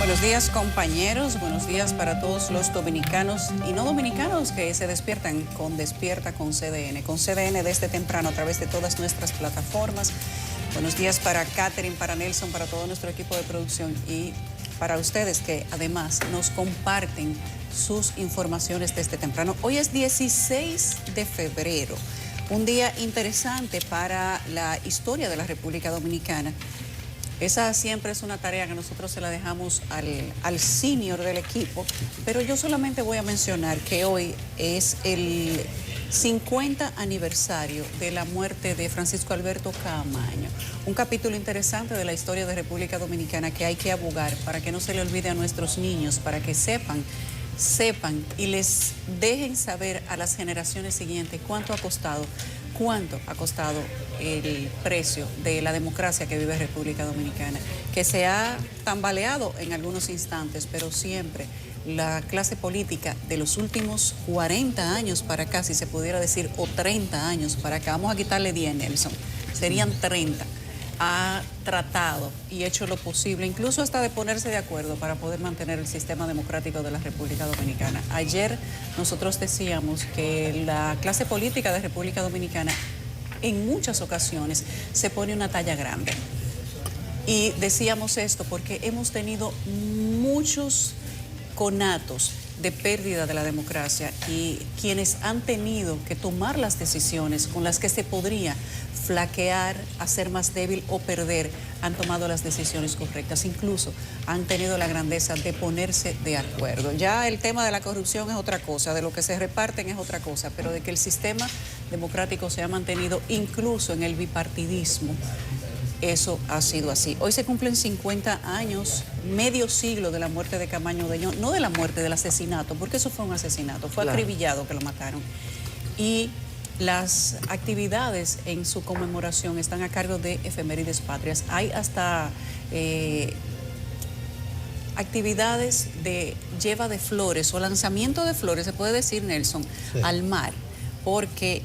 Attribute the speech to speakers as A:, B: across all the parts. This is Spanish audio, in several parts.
A: Buenos días, compañeros, buenos días para todos los dominicanos y no dominicanos que se despiertan con Despierta con CDN desde temprano a través de todas nuestras plataformas. Buenos días para Catherine, para Nelson, para todo nuestro equipo de producción y para ustedes que además nos comparten sus informaciones desde temprano. Hoy es 16 de febrero, un día interesante para la historia de la República Dominicana. Esa siempre es una tarea que nosotros se la dejamos al senior del equipo, pero yo solamente voy a mencionar que hoy es el 50 aniversario de la muerte de Francisco Alberto Caamaño. Un capítulo interesante de la historia de República Dominicana que hay que abogar para que no se le olvide a nuestros niños, para que sepan y les dejen saber a las generaciones siguientes cuánto ha costado el precio de la democracia que vive República Dominicana, que se ha tambaleado en algunos instantes, pero siempre la clase política de los últimos 40 años para acá, si se pudiera decir, o 30 años para acá, vamos a quitarle 10, Nelson, serían 30, ha tratado y hecho lo posible, incluso hasta de ponerse de acuerdo para poder mantener el sistema democrático de la República Dominicana. Ayer nosotros decíamos que la clase política de República Dominicana en muchas ocasiones se pone una talla grande. Y decíamos esto porque hemos tenido muchos conatos de pérdida de la democracia y quienes han tenido que tomar las decisiones con las que se podría flaquear, hacer más débil o perder, han tomado las decisiones correctas. Incluso han tenido la grandeza de ponerse de acuerdo. Ya el tema de la corrupción es otra cosa, de lo que se reparten es otra cosa, pero de que el sistema democrático se ha mantenido incluso en el bipartidismo, eso ha sido así. Hoy se cumplen 50 años, medio siglo de la muerte de Caamaño Deñó, no de la muerte, del asesinato, porque eso fue un asesinato, fue acribillado que lo mataron. Y las actividades en su conmemoración están a cargo de Efemérides Patrias. Hay hasta actividades de lleva de flores o lanzamiento de flores, se puede decir, Nelson, sí, al mar, porque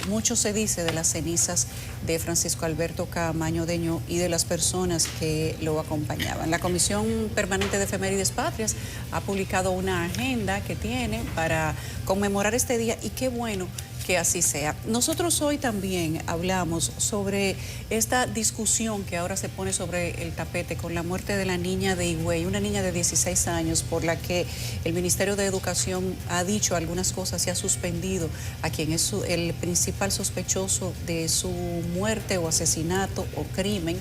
A: mucho se dice de las cenizas de Francisco Alberto Caamaño Deñó y de las personas que lo acompañaban. La Comisión Permanente de Efemérides Patrias ha publicado una agenda que tiene para conmemorar este día y qué bueno que así sea. Nosotros hoy también hablamos sobre esta discusión que ahora se pone sobre el tapete con la muerte de la niña de Higüey, una niña de 16 años por la que el Ministerio de Educación ha dicho algunas cosas y ha suspendido a quien es el principal sospechoso de su muerte o asesinato o crimen,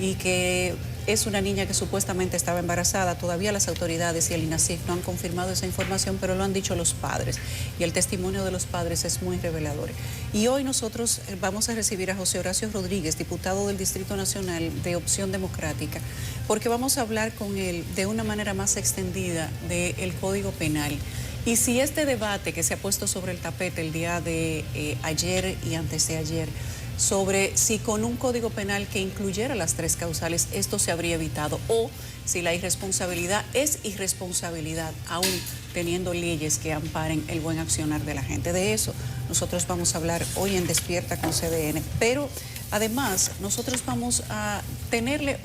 A: y que es una niña que supuestamente estaba embarazada. Todavía las autoridades y el INASIF no han confirmado esa información, pero lo han dicho los padres. Y el testimonio de los padres es muy revelador. Y hoy nosotros vamos a recibir a José Horacio Rodríguez, diputado del Distrito Nacional de Opción Democrática, porque vamos a hablar con él de una manera más extendida del Código Penal. Y si este debate que se ha puesto sobre el tapete el día de ayer y antes de ayer, sobre si con un código penal que incluyera las tres causales esto se habría evitado, o si la irresponsabilidad es irresponsabilidad aún teniendo leyes que amparen el buen accionar de la gente. De eso nosotros vamos a hablar hoy en Despierta con CDN, pero además nosotros vamos a tenerle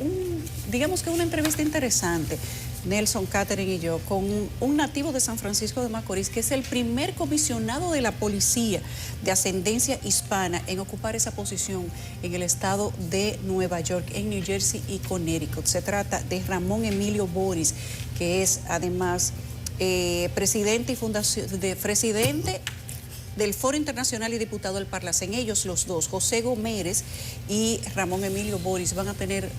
A: digamos que una entrevista interesante, Nelson, Catherine y yo, con un nativo de San Francisco de Macorís, que es el primer comisionado de la policía de ascendencia hispana en ocupar esa posición en el estado de Nueva York, en New Jersey y Connecticut. Se trata de Ramón Emilio Boris, que es además presidente del Foro Internacional y diputado del Parlacén. Ellos los dos, José Gómez y Ramón Emilio Boris, van a tener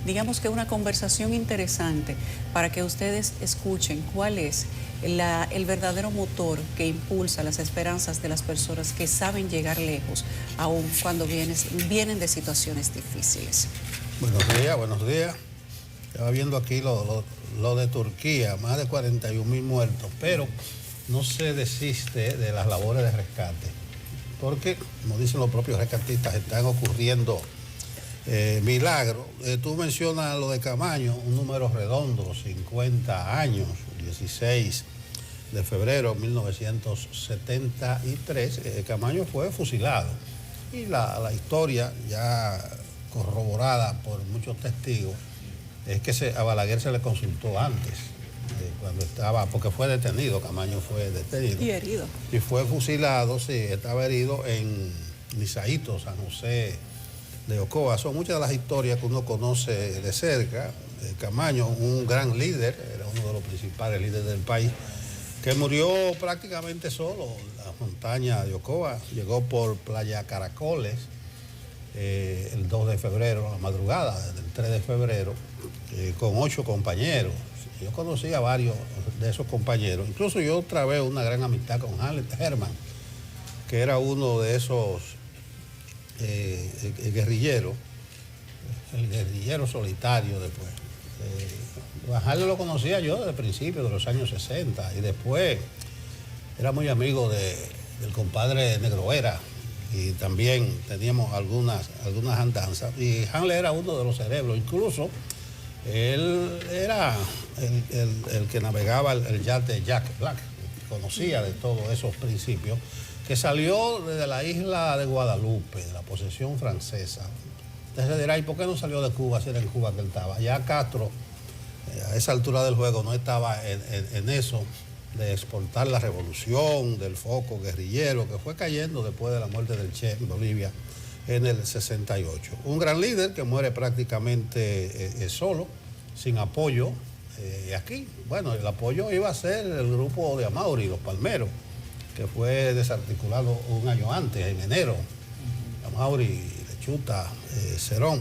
A: digamos que una conversación interesante para que ustedes escuchen cuál es el verdadero motor que impulsa las esperanzas de las personas que saben llegar lejos, aun cuando vienen de situaciones difíciles.
B: Buenos días. Estaba viendo aquí lo de Turquía, más de 41.000 muertos, pero no se desiste de las labores de rescate, porque, como dicen los propios rescatistas, están ocurriendo milagros. Tú mencionas lo de Caamaño, un número redondo, 50 años, 16 de febrero de 1973, Caamaño fue fusilado. Y la historia, ya corroborada por muchos testigos, es que a Balaguer se le consultó antes, cuando estaba, porque fue detenido, Camaño fue detenido.
A: Y herido.
B: Y fue fusilado, sí, estaba herido en Nisaíto, San José de Ocoa. Son muchas de las historias que uno conoce de cerca. Camaño, un gran líder, era uno de los principales líderes del país, que murió prácticamente solo en la montaña de Ocoa. Llegó por Playa Caracoles el 2 de febrero, a la madrugada del 3 de febrero, con 8 compañeros. Yo conocí a varios de esos compañeros. Incluso yo trabé una gran amistad con Hanley Herman, que era uno de esos guerrilleros, el guerrillero solitario después. Hanley lo conocía yo desde el principio de los años 60 y después era muy amigo del compadre Negroera y también teníamos algunas andanzas. Y Hanley era uno de los cerebros, incluso él era el que navegaba el yate Jack Black, conocía de todos esos principios, que salió desde la isla de Guadalupe, de la posesión francesa. Entonces dirá, ¿y por qué no salió de Cuba si era en Cuba que él estaba? Ya Castro, a esa altura del juego, no estaba en eso de exportar la revolución, del foco guerrillero, que fue cayendo después de la muerte del Che en Bolivia en el 68. Un gran líder que muere prácticamente solo, sin apoyo. Y aquí, bueno, el apoyo iba a ser el grupo de Amaury, los Palmeros, que fue desarticulado un año antes, en enero. Amaury, Lechuta, Cerón.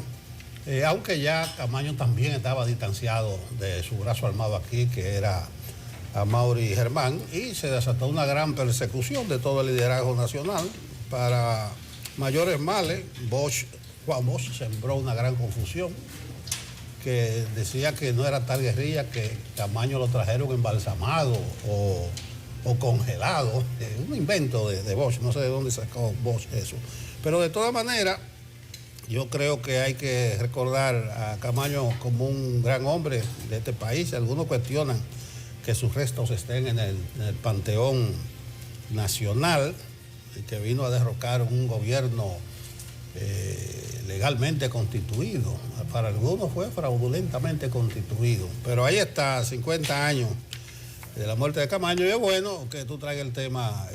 B: Aunque ya Camaño también estaba distanciado de su brazo armado aquí, que era Amaury Germán, y se desató una gran persecución de todo el liderazgo nacional. Para mayores males, Juan Bosch sembró una gran confusión, que decía que no era tal guerrilla, que Camaño lo trajeron embalsamado o congelado. Un invento de Bosch, no sé de dónde sacó Bosch eso. Pero de todas maneras, yo creo que hay que recordar a Camaño como un gran hombre de este país. Algunos cuestionan que sus restos estén en el Panteón Nacional, que vino a derrocar un gobierno legalmente constituido. Para algunos fue fraudulentamente constituido. Pero ahí está, 50 años de la muerte de Camaño. Y es bueno que tú traigas el tema,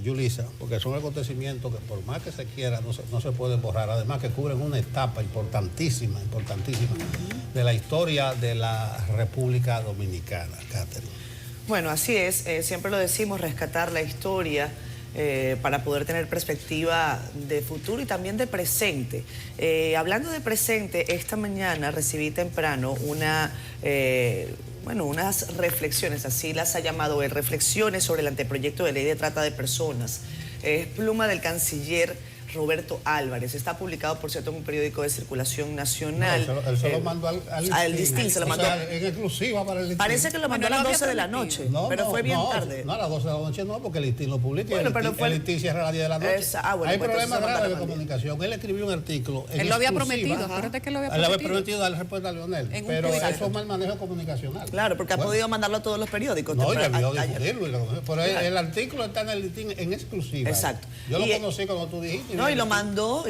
B: Yulisa, porque son acontecimientos que por más que se quiera no se pueden borrar. Además que cubren una etapa importantísima de la historia de la República Dominicana. Catherine.
C: Bueno, así es. Siempre lo decimos, rescatar la historia para poder tener perspectiva de futuro y también de presente. Hablando de presente, esta mañana recibí temprano unas reflexiones, así las ha llamado él, reflexiones sobre el anteproyecto de ley de trata de personas. Es pluma del canciller Roberto Álvarez. Está publicado, por cierto, en un periódico de circulación nacional.
B: No, él se lo mandó al
C: Listín. Se lo mandó.
B: O sea, en exclusiva para el Listín.
C: Parece que lo mandó a las 12 de la noche, pero fue bien tarde.
B: No, a las 12 de la noche no, porque el Listín lo publica.
C: Bueno,
B: el Listín cierra a las 10 de la noche. Hay
C: pues
B: problemas graves de comunicación. Él escribió un artículo en
A: Él lo había
B: exclusiva.
A: prometido, acuérdate que lo había
B: Él
A: prometido.
B: había prometido darle respuesta a Leonel, pero eso es mal manejo comunicacional.
C: Claro, porque ha podido mandarlo a todos los periódicos.
B: No, y debió difundirlo. Pero el artículo está en el Listín en exclusiva.
C: Exacto.
B: Yo lo conocí cuando tú dijiste.
C: No, y lo mandó,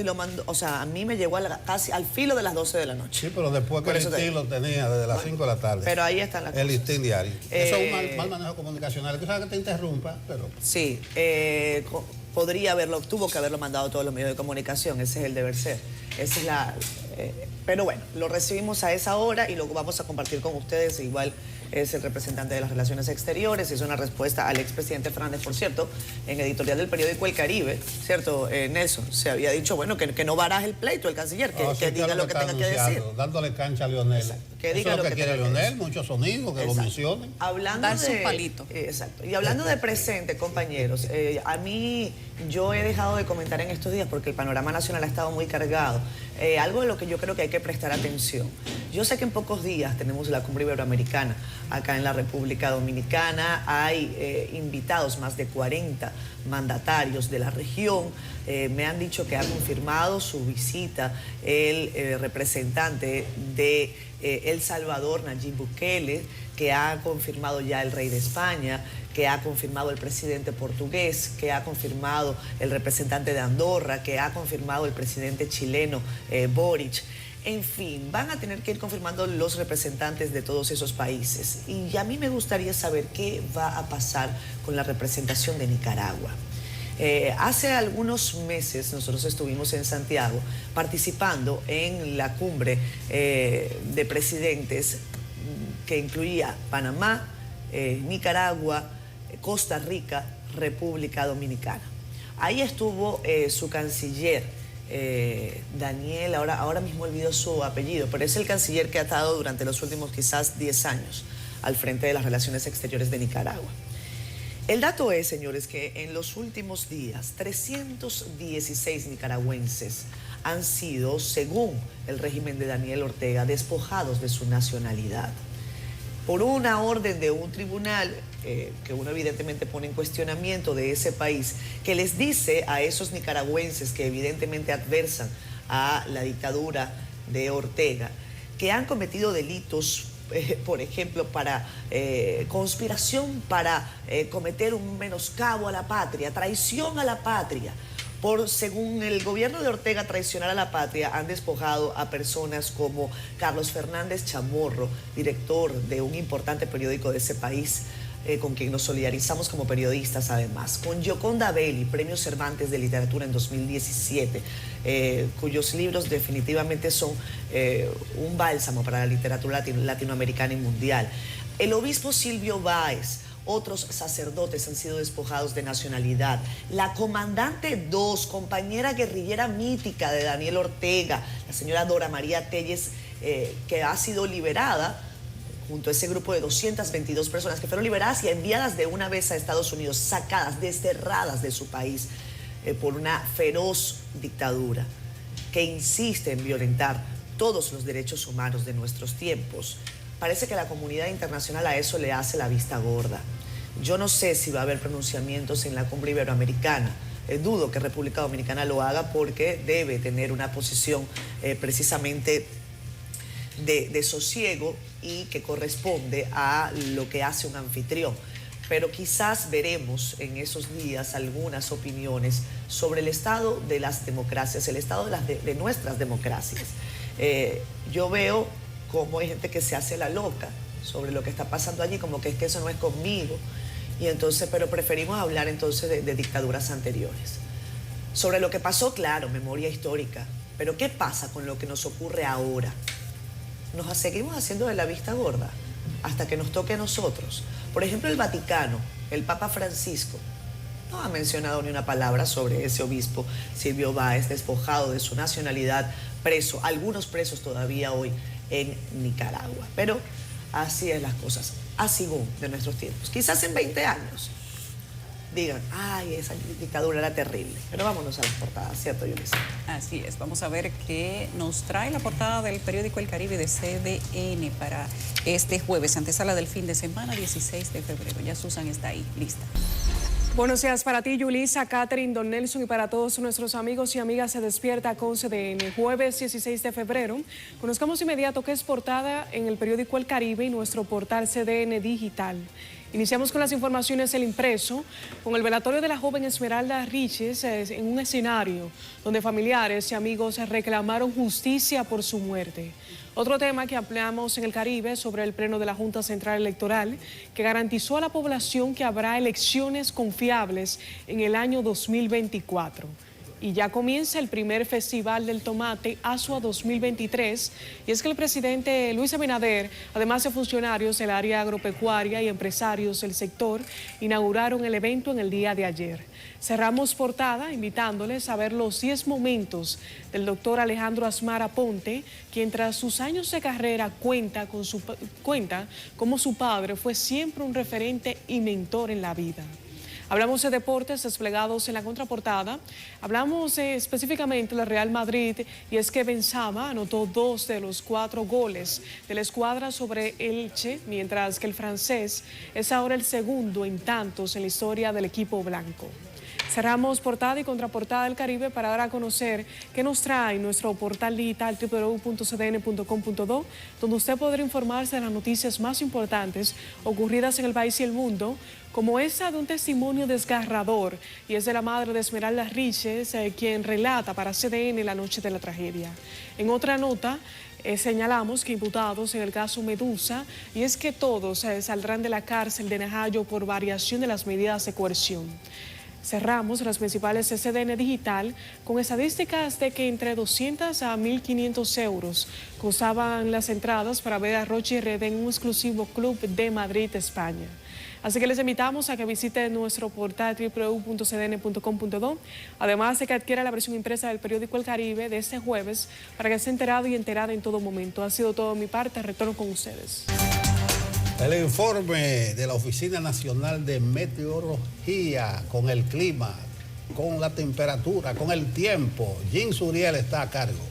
C: o sea, a mí me llegó casi al filo de las 12 de la noche.
B: Sí, pero después que el Listín lo tenía desde las 5 de la tarde.
C: Pero ahí están las cosas.
B: El Listín diario. Eso es un mal manejo comunicacional. Tú sabes que te interrumpa, pero...
C: Sí, tuvo que haberlo mandado a todos los medios de comunicación. Ese es el deber ser. Esa es la... pero bueno, lo recibimos a esa hora y lo vamos a compartir con ustedes. Igual es el representante de las Relaciones Exteriores. Es una respuesta al expresidente Fernández, por cierto, en editorial del periódico El Caribe, ¿cierto, Nelson? Se había dicho, bueno, que no baraje el pleito el canciller, que diga lo que tenga que decir.
B: Dándole cancha a Leonel.
C: Que diga
B: lo que quiere Leonel, muchos sonidos, que lo mencionen.
A: Darse un palito.
C: Exacto. Y hablando de presente, compañeros, a mí yo he dejado de comentar en estos días porque el panorama nacional ha estado muy cargado. Algo de lo que yo creo que hay que prestar atención. Yo sé que en pocos días tenemos la cumbre iberoamericana acá en la República Dominicana. Hay invitados, más de 40 mandatarios de la región. Me han dicho que ha confirmado su visita el representante de El Salvador, Nayib Bukele, que ha confirmado ya el rey de España, que ha confirmado el presidente portugués, que ha confirmado el representante de Andorra, que ha confirmado el presidente chileno Boric. En fin, van a tener que ir confirmando los representantes de todos esos países. Y a mí me gustaría saber qué va a pasar con la representación de Nicaragua. Hace algunos meses nosotros estuvimos en Santiago participando en la cumbre de presidentes que incluía Panamá, Nicaragua, Costa Rica, República Dominicana. Ahí estuvo su canciller, Daniel, ahora mismo olvido su apellido, pero es el canciller que ha estado durante los últimos quizás 10 años al frente de las relaciones exteriores de Nicaragua. El dato es, señores, que en los últimos días 316 nicaragüenses han sido, según el régimen de Daniel Ortega, despojados de su nacionalidad por una orden de un tribunal que uno evidentemente pone en cuestionamiento de ese país, que les dice a esos nicaragüenses que evidentemente adversan a la dictadura de Ortega, que han cometido delitos, por ejemplo, para conspiración para cometer un menoscabo a la patria, traición a la patria. Según el gobierno de Ortega, traicionar a la patria, han despojado a personas como Carlos Fernández Chamorro, director de un importante periódico de ese país, con quien nos solidarizamos como periodistas además, con Gioconda Belli, Premio Cervantes de Literatura en 2017, cuyos libros definitivamente son un bálsamo para la literatura latinoamericana y mundial. El obispo Silvio Báez. Otros sacerdotes han sido despojados de nacionalidad. La comandante 2, compañera guerrillera mítica de Daniel Ortega, la señora Dora María Telles, que ha sido liberada junto a ese grupo de 222 personas que fueron liberadas y enviadas de una vez a Estados Unidos, sacadas, desterradas de su país por una feroz dictadura que insiste en violentar todos los derechos humanos de nuestros tiempos. Parece que la comunidad internacional a eso le hace la vista gorda. Yo no sé si va a haber pronunciamientos en la cumbre iberoamericana. Dudo que República Dominicana lo haga porque debe tener una posición precisamente de sosiego y que corresponde a lo que hace un anfitrión. Pero quizás veremos en esos días algunas opiniones sobre el estado de las democracias, el estado de nuestras democracias. Yo veo cómo hay gente que se hace la loca sobre lo que está pasando allí, como que es que eso no es conmigo. Y entonces, pero preferimos hablar entonces de dictaduras anteriores. Sobre lo que pasó, claro, memoria histórica. Pero ¿qué pasa con lo que nos ocurre ahora? Nos seguimos haciendo de la vista gorda hasta que nos toque a nosotros. Por ejemplo, el Vaticano, el Papa Francisco, no ha mencionado ni una palabra sobre ese obispo Silvio Báez, despojado de su nacionalidad, preso, algunos presos todavía hoy en Nicaragua. Pero así es las cosas, así de nuestros tiempos. Quizás en 20 años digan, ay, esa dictadura era terrible. Pero vámonos a las portadas, ¿cierto, Yulisa?
A: Así es, vamos a ver qué nos trae la portada del periódico El Caribe de CDN para este jueves, antesala del fin de semana, 16 de febrero. Ya Susan está ahí, lista.
D: Buenos días para ti, Yulisa, Catherine, Don Nelson y para todos nuestros amigos y amigas Se Despierta con CDN. Jueves 16 de febrero. Conozcamos inmediato qué es portada en el periódico El Caribe y nuestro portal CDN Digital. Iniciamos con las informaciones del impreso, con el velatorio de la joven Esmeralda Riches en un escenario donde familiares y amigos reclamaron justicia por su muerte. Otro tema que ampliamos en El Caribe sobre el pleno de la Junta Central Electoral, que garantizó a la población que habrá elecciones confiables en el año 2024. Y ya comienza el primer Festival del Tomate ASUA 2023, y es que el presidente Luis Abinader, además de funcionarios del área agropecuaria y empresarios del sector, inauguraron el evento en el día de ayer. Cerramos portada invitándoles a ver los 10 momentos del doctor Alejandro Asmar Aponte, quien tras sus años de carrera cuenta cómo su padre fue siempre un referente y mentor en la vida. Hablamos de deportes desplegados en la contraportada. Hablamos específicamente del Real Madrid, y es que Benzema anotó 2 de los 4 goles de la escuadra sobre Elche, mientras que el francés es ahora el segundo en tantos en la historia del equipo blanco. Cerramos portada y contraportada del Caribe para dar a conocer qué nos trae nuestro portal digital www.cdn.com.do, donde usted podrá informarse de las noticias más importantes ocurridas en el país y el mundo, como esa de un testimonio desgarrador, y es de la madre de Esmeralda Riches, quien relata para CDN la noche de la tragedia. En otra nota, señalamos que imputados en el caso Medusa, y es que todos saldrán de la cárcel de Najayo por variación de las medidas de coerción. Cerramos las principales de CDN Digital con estadísticas de que entre 200 a 1.500 euros costaban las entradas para ver a Rochi Red en un exclusivo club de Madrid, España. Así que les invitamos a que visiten nuestro portal www.cdn.com.do, además de que adquiera la versión impresa del periódico El Caribe de este jueves para que esté enterado y enterada en todo momento. Ha sido todo de mi parte, retorno con ustedes.
B: El informe de la Oficina Nacional de Meteorología con el clima, con la temperatura, con el tiempo. Jim Suriel está a cargo.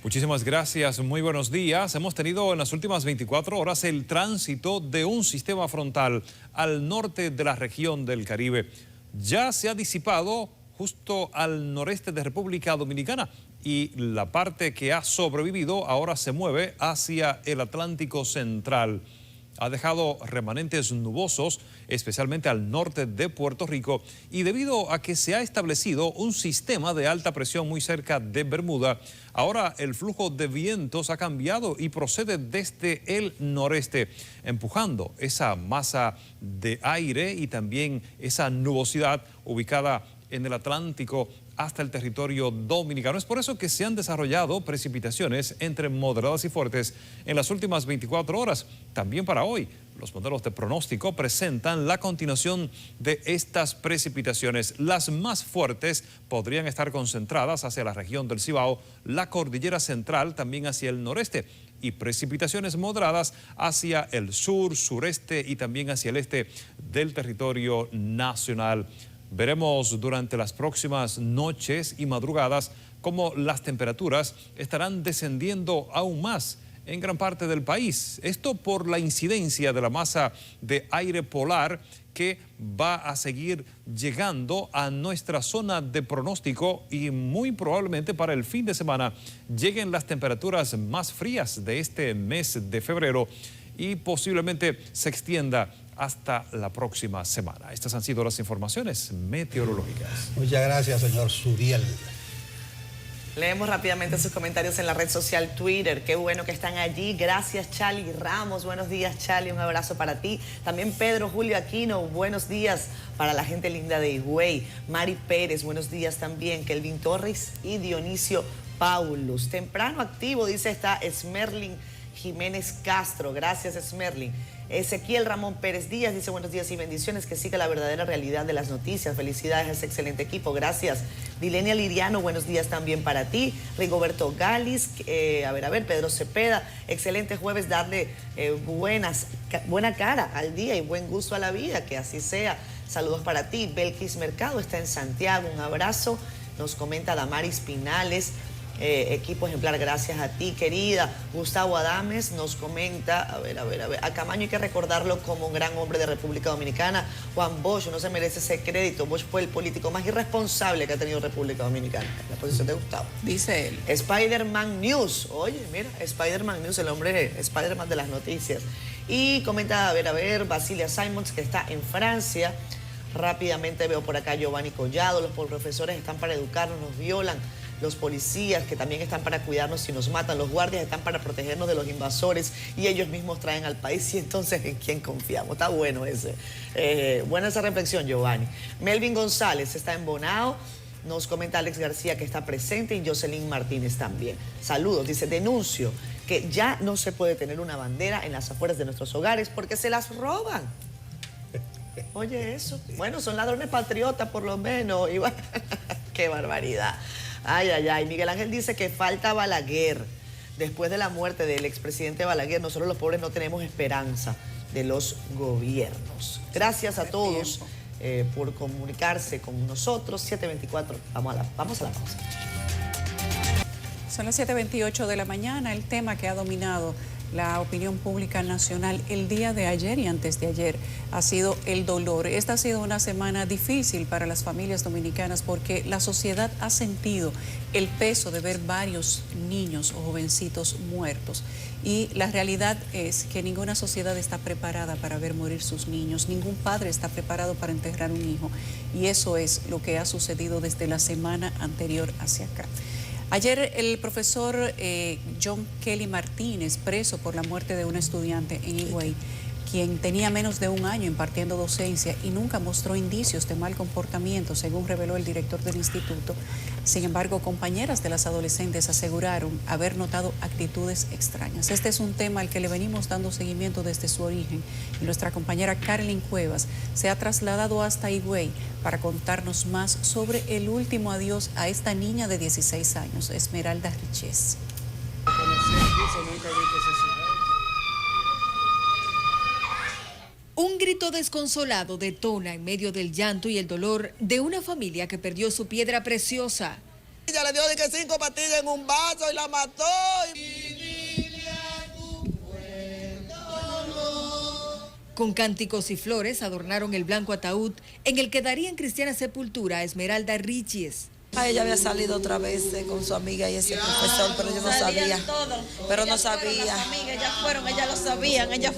E: Muchísimas gracias, muy buenos días. Hemos tenido en las últimas 24 horas el tránsito de un sistema frontal al norte de la región del Caribe. Ya se ha disipado justo al noreste de República Dominicana y la parte que ha sobrevivido ahora se mueve hacia el Atlántico Central. Ha dejado remanentes nubosos, especialmente al norte de Puerto Rico, y debido a que se ha establecido un sistema de alta presión muy cerca de Bermuda, ahora el flujo de vientos ha cambiado y procede desde el noreste, empujando esa masa de aire y también esa nubosidad ubicada en el Atlántico hasta el territorio dominicano. Es por eso que se han desarrollado precipitaciones entre moderadas y fuertes en las últimas 24 horas. También para hoy, los modelos de pronóstico presentan la continuación de estas precipitaciones. Las más fuertes podrían estar concentradas hacia la región del Cibao, la cordillera central, también hacia el noreste, y precipitaciones moderadas hacia el sur, sureste y también hacia el este del territorio nacional. Veremos durante las próximas noches y madrugadas cómo las temperaturas estarán descendiendo aún más en gran parte del país. Esto por la incidencia de la masa de aire polar que va a seguir llegando a nuestra zona de pronóstico, y muy probablemente para el fin de semana lleguen las temperaturas más frías de este mes de febrero y posiblemente se extienda hasta la próxima semana. Estas han sido las informaciones meteorológicas.
B: Muchas gracias, señor Suriel.
C: Leemos rápidamente sus comentarios en la red social Twitter. Qué bueno que están allí. Gracias, Charlie Ramos. Buenos días, Charlie. Un abrazo para ti. También Pedro Julio Aquino. Buenos días para la gente linda de Higüey. Mari Pérez. Buenos días también. Kelvin Torres y Dionisio Paulus. Temprano activo, dice, está Esmerlin Jiménez Castro. Gracias, Esmerlin. Ezequiel Ramón Pérez Díaz dice buenos días y bendiciones, que siga la verdadera realidad de las noticias. Felicidades a ese excelente equipo, gracias. Dilenia Liriano, buenos días también para ti. Rigoberto Galis, Pedro Cepeda, excelente jueves, darle buena cara al día y buen gusto a la vida, que así sea. Saludos para ti. Belkis Mercado está en Santiago, un abrazo. Nos comenta Damaris Pinales. Equipo ejemplar, gracias a ti, querida. Gustavo Adames nos comenta, a Camaño hay que recordarlo como un gran hombre de República Dominicana. Juan Bosch no se merece ese crédito. Bosch fue el político más irresponsable que ha tenido República Dominicana. La posición de Gustavo.
A: Dice él.
C: Spider-Man News. Oye, mira, Spider-Man News, el hombre Spider-Man de las noticias. Y comenta, Basilia Simons, que está en Francia. Rápidamente veo por acá Giovanni Collado. Los profesores están para educarnos, nos violan. Los policías, que también están para cuidarnos si nos matan. Los guardias están para protegernos de los invasores y ellos mismos traen al país. Y entonces, ¿en quién confiamos? Está bueno ese. Buena esa reflexión, Giovanni. Melvin González está en Bonao. Nos comenta Alex García, que está presente, y Jocelyn Martínez también. Saludos. Dice, denuncio que ya no se puede tener una bandera en las afueras de nuestros hogares porque se las roban. Oye, eso. Bueno, son ladrones patriotas por lo menos. Y bueno, qué barbaridad. Ay, ay, ay. Miguel Ángel dice que falta Balaguer. Después de la muerte del expresidente Balaguer, nosotros los pobres no tenemos esperanza de los gobiernos. Gracias a todos por comunicarse con nosotros. 7:24. Vamos a la pausa.
A: Son las 7:28 de la mañana. El tema que ha dominado la opinión pública nacional el día de ayer y antes de ayer ha sido el dolor. Esta ha sido una semana difícil para las familias dominicanas porque la sociedad ha sentido el peso de ver varios niños o jovencitos muertos. Y la realidad es que ninguna sociedad está preparada para ver morir sus niños, ningún padre está preparado para enterrar un hijo. Y eso es lo que ha sucedido desde la semana anterior hacia acá. Ayer el profesor John Kelly Martínez, preso por la muerte de una estudiante en Higüey, quien tenía menos de un año impartiendo docencia y nunca mostró indicios de mal comportamiento, según reveló el director del instituto. Sin embargo, compañeras de las adolescentes aseguraron haber notado actitudes extrañas. Este es un tema al que le venimos dando seguimiento desde su origen y nuestra compañera Carolyn Cuevas se ha trasladado hasta Higüey para contarnos más sobre el último adiós a esta niña de 16 años, Esmeralda Riches.
F: Un grito desconsolado detona en medio del llanto y el dolor de una familia que perdió su piedra preciosa.
G: Ella le dio de que 5 pastillas en un vaso y la mató.
F: Con cánticos y flores adornaron el blanco ataúd en el que daría en cristiana sepultura a Esmeralda Riches.
G: A ella había salido otra vez con su amiga y ese profesor, pero yo no sabía. Pero no sabía.
H: Las amigas, ellas lo sabían, ellas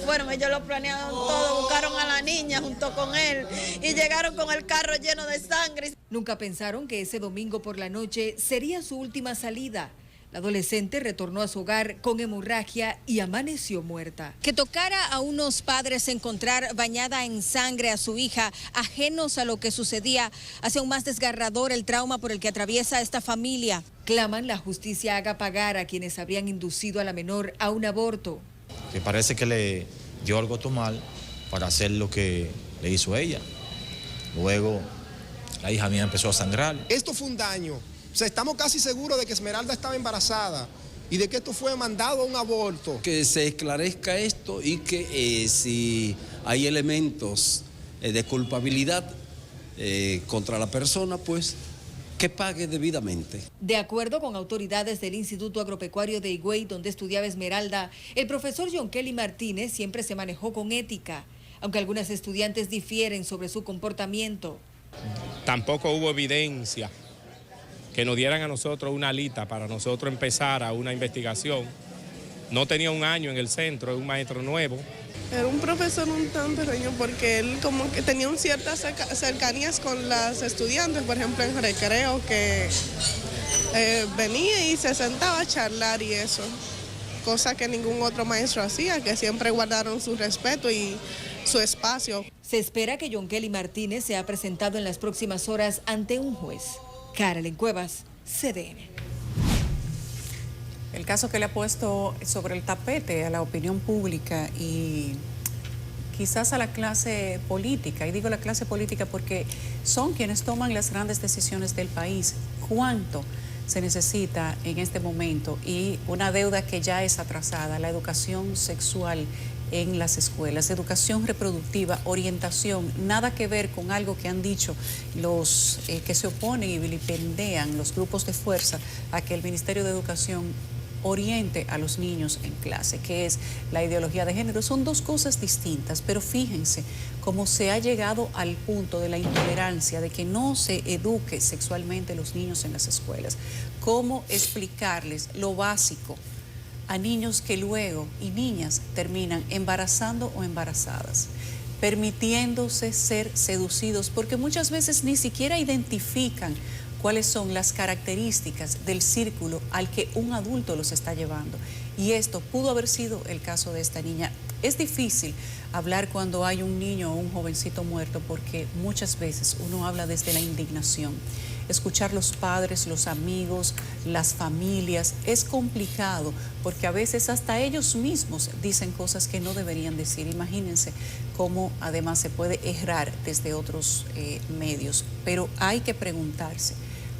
H: lo planearon todo, buscaron a la niña junto con él y llegaron con el carro lleno de sangre.
F: Nunca pensaron que ese domingo por la noche sería su última salida. La adolescente retornó a su hogar con hemorragia y amaneció muerta. Que tocara a unos padres encontrar bañada en sangre a su hija, ajenos a lo que sucedía, hace aún más desgarrador el trauma por el que atraviesa esta familia. Claman la justicia haga pagar a quienes habrían inducido a la menor a un aborto.
I: Que parece que le dio algo mal para hacer lo que le hizo ella. Luego la hija mía empezó a sangrar.
J: Esto fue un daño. O sea, estamos casi seguros de que Esmeralda estaba embarazada y de que esto fue mandado a un aborto.
K: Que se esclarezca esto y que si hay elementos de culpabilidad contra la persona, pues que pague debidamente.
F: De acuerdo con autoridades del Instituto Agropecuario de Higüey, donde estudiaba Esmeralda, el profesor John Kelly Martínez siempre se manejó con ética, aunque algunas estudiantes difieren sobre su comportamiento.
L: Tampoco hubo evidencia que nos dieran a nosotros una alita para nosotros empezar a una investigación. No tenía un año en el centro, es un maestro nuevo.
M: Era un profesor un tanto pequeño porque él como que tenía ciertas cercanías con las estudiantes, por ejemplo en recreo, que venía y se sentaba a charlar y eso, cosa que ningún otro maestro hacía, que siempre guardaron su respeto y su espacio.
F: Se espera que John Kelly Martínez sea presentado en las próximas horas ante un juez. Carolyn Cuevas, CDN.
A: El caso que le ha puesto sobre el tapete a la opinión pública y quizás a la clase política, y digo la clase política porque son quienes toman las grandes decisiones del país, cuánto se necesita en este momento y una deuda que ya es atrasada, la educación sexual en las escuelas, educación reproductiva, orientación, nada que ver con algo que han dicho los que se oponen y vilipendean los grupos de fuerza a que el Ministerio de Educación oriente a los niños en clase, que es la ideología de género. Son dos cosas distintas, pero fíjense cómo se ha llegado al punto de la intolerancia, de que no se eduque sexualmente a los niños en las escuelas. ¿Cómo explicarles lo básico a niños que luego y niñas terminan embarazando o embarazadas, permitiéndose ser seducidos, porque muchas veces ni siquiera identifican cuáles son las características del círculo al que un adulto los está llevando? Y esto pudo haber sido el caso de esta niña. Es difícil hablar cuando hay un niño o un jovencito muerto porque muchas veces uno habla desde la indignación. Escuchar los padres, los amigos, las familias, es complicado porque a veces hasta ellos mismos dicen cosas que no deberían decir. Imagínense cómo además se puede errar desde otros medios. Pero hay que preguntarse,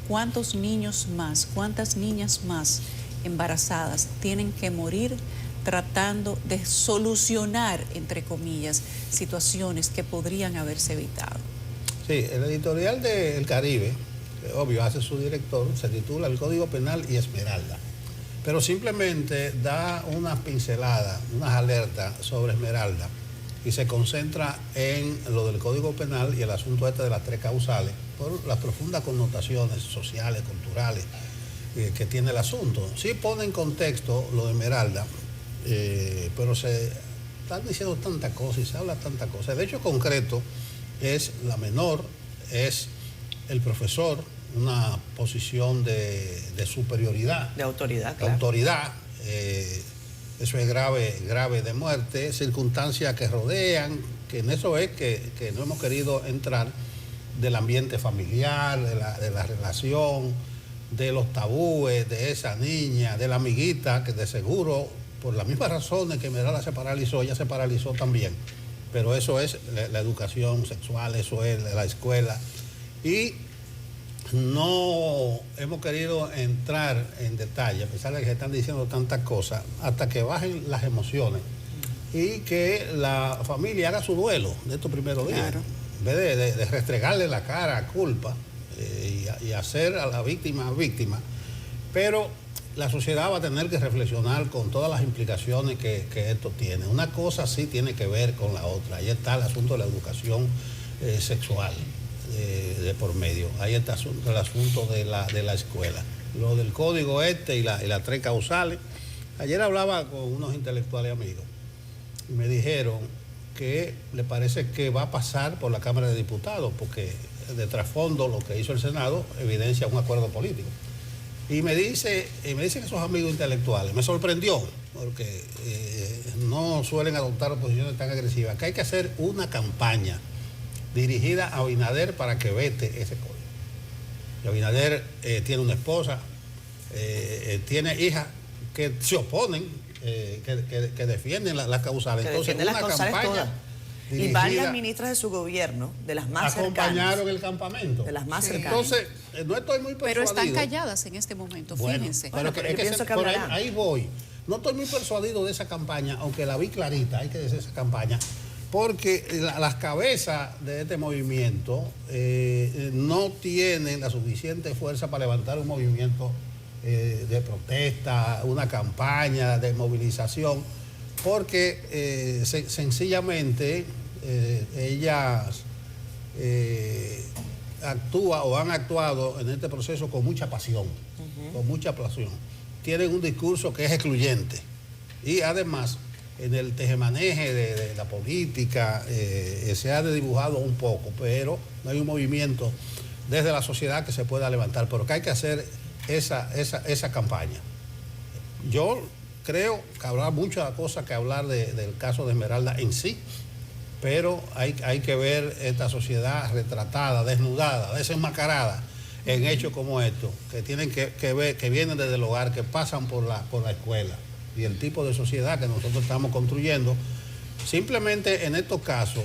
A: ¿cuántos niños más, cuántas niñas más embarazadas tienen que morir tratando de solucionar, entre comillas, situaciones que podrían haberse evitado?
B: Sí, el editorial de El Caribe, obvio, hace su director, se titula El Código Penal y Esmeralda. pero simplemente da unas pinceladas, unas alertas sobre Esmeralda y se concentra en lo del Código Penal y el asunto este de las 3 causales por las profundas connotaciones sociales, culturales que tiene el asunto. Sí pone en contexto lo de Esmeralda, pero se están diciendo tantas cosas y se habla tantas cosas. El hecho concreto es la menor, es el profesor, una posición de superioridad.
C: De autoridad, claro.
B: De autoridad. Eso es grave de muerte, circunstancias que rodean, que en eso es que no hemos querido entrar del ambiente familiar, de la relación, de los tabúes, de esa niña, de la amiguita, que de seguro, por las mismas razones que Esmeralda se paralizó, ella se paralizó también. Pero eso es la educación sexual, eso es la escuela. Y no hemos querido entrar en detalle, a pesar de que se están diciendo tantas cosas, hasta que bajen las emociones y que la familia haga su duelo de estos primeros días.
A: Claro.
B: En vez de restregarle la cara a culpa y hacer a la víctima. Pero la sociedad va a tener que reflexionar con todas las implicaciones que esto tiene. Una cosa sí tiene que ver con la otra. Ahí está el asunto de la educación sexual de por medio. Ahí está el asunto de la escuela. Lo del código y las 3 causales. Ayer hablaba con unos intelectuales amigos y me dijeron que le parece que va a pasar por la Cámara de Diputados, porque de trasfondo lo que hizo el Senado evidencia un acuerdo político. Y me dicen esos amigos intelectuales, me sorprendió, porque no suelen adoptar posiciones tan agresivas, que hay que hacer una campaña dirigida a Abinader para que vete ese código. Y Abinader tiene una esposa, tiene hijas que se oponen, que defienden las causales.
C: Entonces, una campaña todas. Y varias ministras de su gobierno, de las más
B: acompañaron el campamento.
C: De las más cercanas.
B: Entonces, no estoy muy persuadido.
A: Pero están calladas en este momento, fíjense.
B: Pero por ahí voy. No estoy muy persuadido de esa campaña, aunque la vi clarita, hay que decir esa campaña, porque las cabezas de este movimiento no tienen la suficiente fuerza para levantar un movimiento de protesta, una campaña de movilización, porque sencillamente ellas actúan o han actuado en este proceso con mucha pasión, con mucha pasión. Tienen un discurso que es excluyente y además en el tejemaneje de la política se ha dibujado un poco, pero no hay un movimiento desde la sociedad que se pueda levantar, pero que hay que hacer esa campaña. Yo creo que habrá muchas cosas que hablar del caso de Esmeralda en sí, pero hay que ver esta sociedad retratada, desnudada, desenmascarada en hechos como estos, que tienen que ver, que vienen desde el hogar, que pasan por la escuela, y el tipo de sociedad que nosotros estamos construyendo, simplemente en estos casos,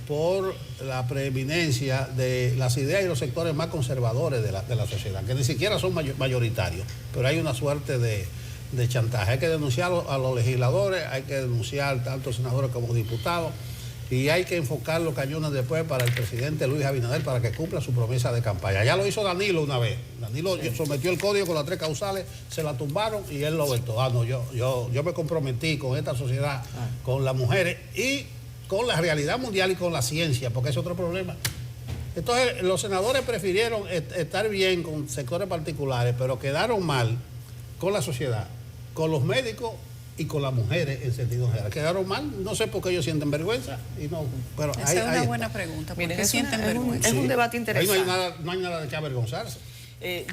B: por la preeminencia de las ideas y los sectores más conservadores de la sociedad, que ni siquiera son mayoritarios, pero hay una suerte de chantaje. Hay que denunciar a los legisladores, hay que denunciar tanto senadores como diputados, y hay que enfocar los cañones después para el presidente Luis Abinader para que cumpla su promesa de campaña. Ya lo hizo Danilo una vez. Danilo sometió el código con las 3 causales, se la tumbaron y él lo vetó. No, yo me comprometí con esta sociedad, con las mujeres y con la realidad mundial y con la ciencia, porque es otro problema. Entonces, los senadores prefirieron estar bien con sectores particulares, pero quedaron mal con la sociedad, con los médicos y con las mujeres en sentido general. Quedaron mal, no sé por qué ellos sienten vergüenza. Pero
A: esa es una buena pregunta. ¿Por qué sienten vergüenza?
C: Es un debate interesante.
B: Ahí no hay nada de qué avergonzarse.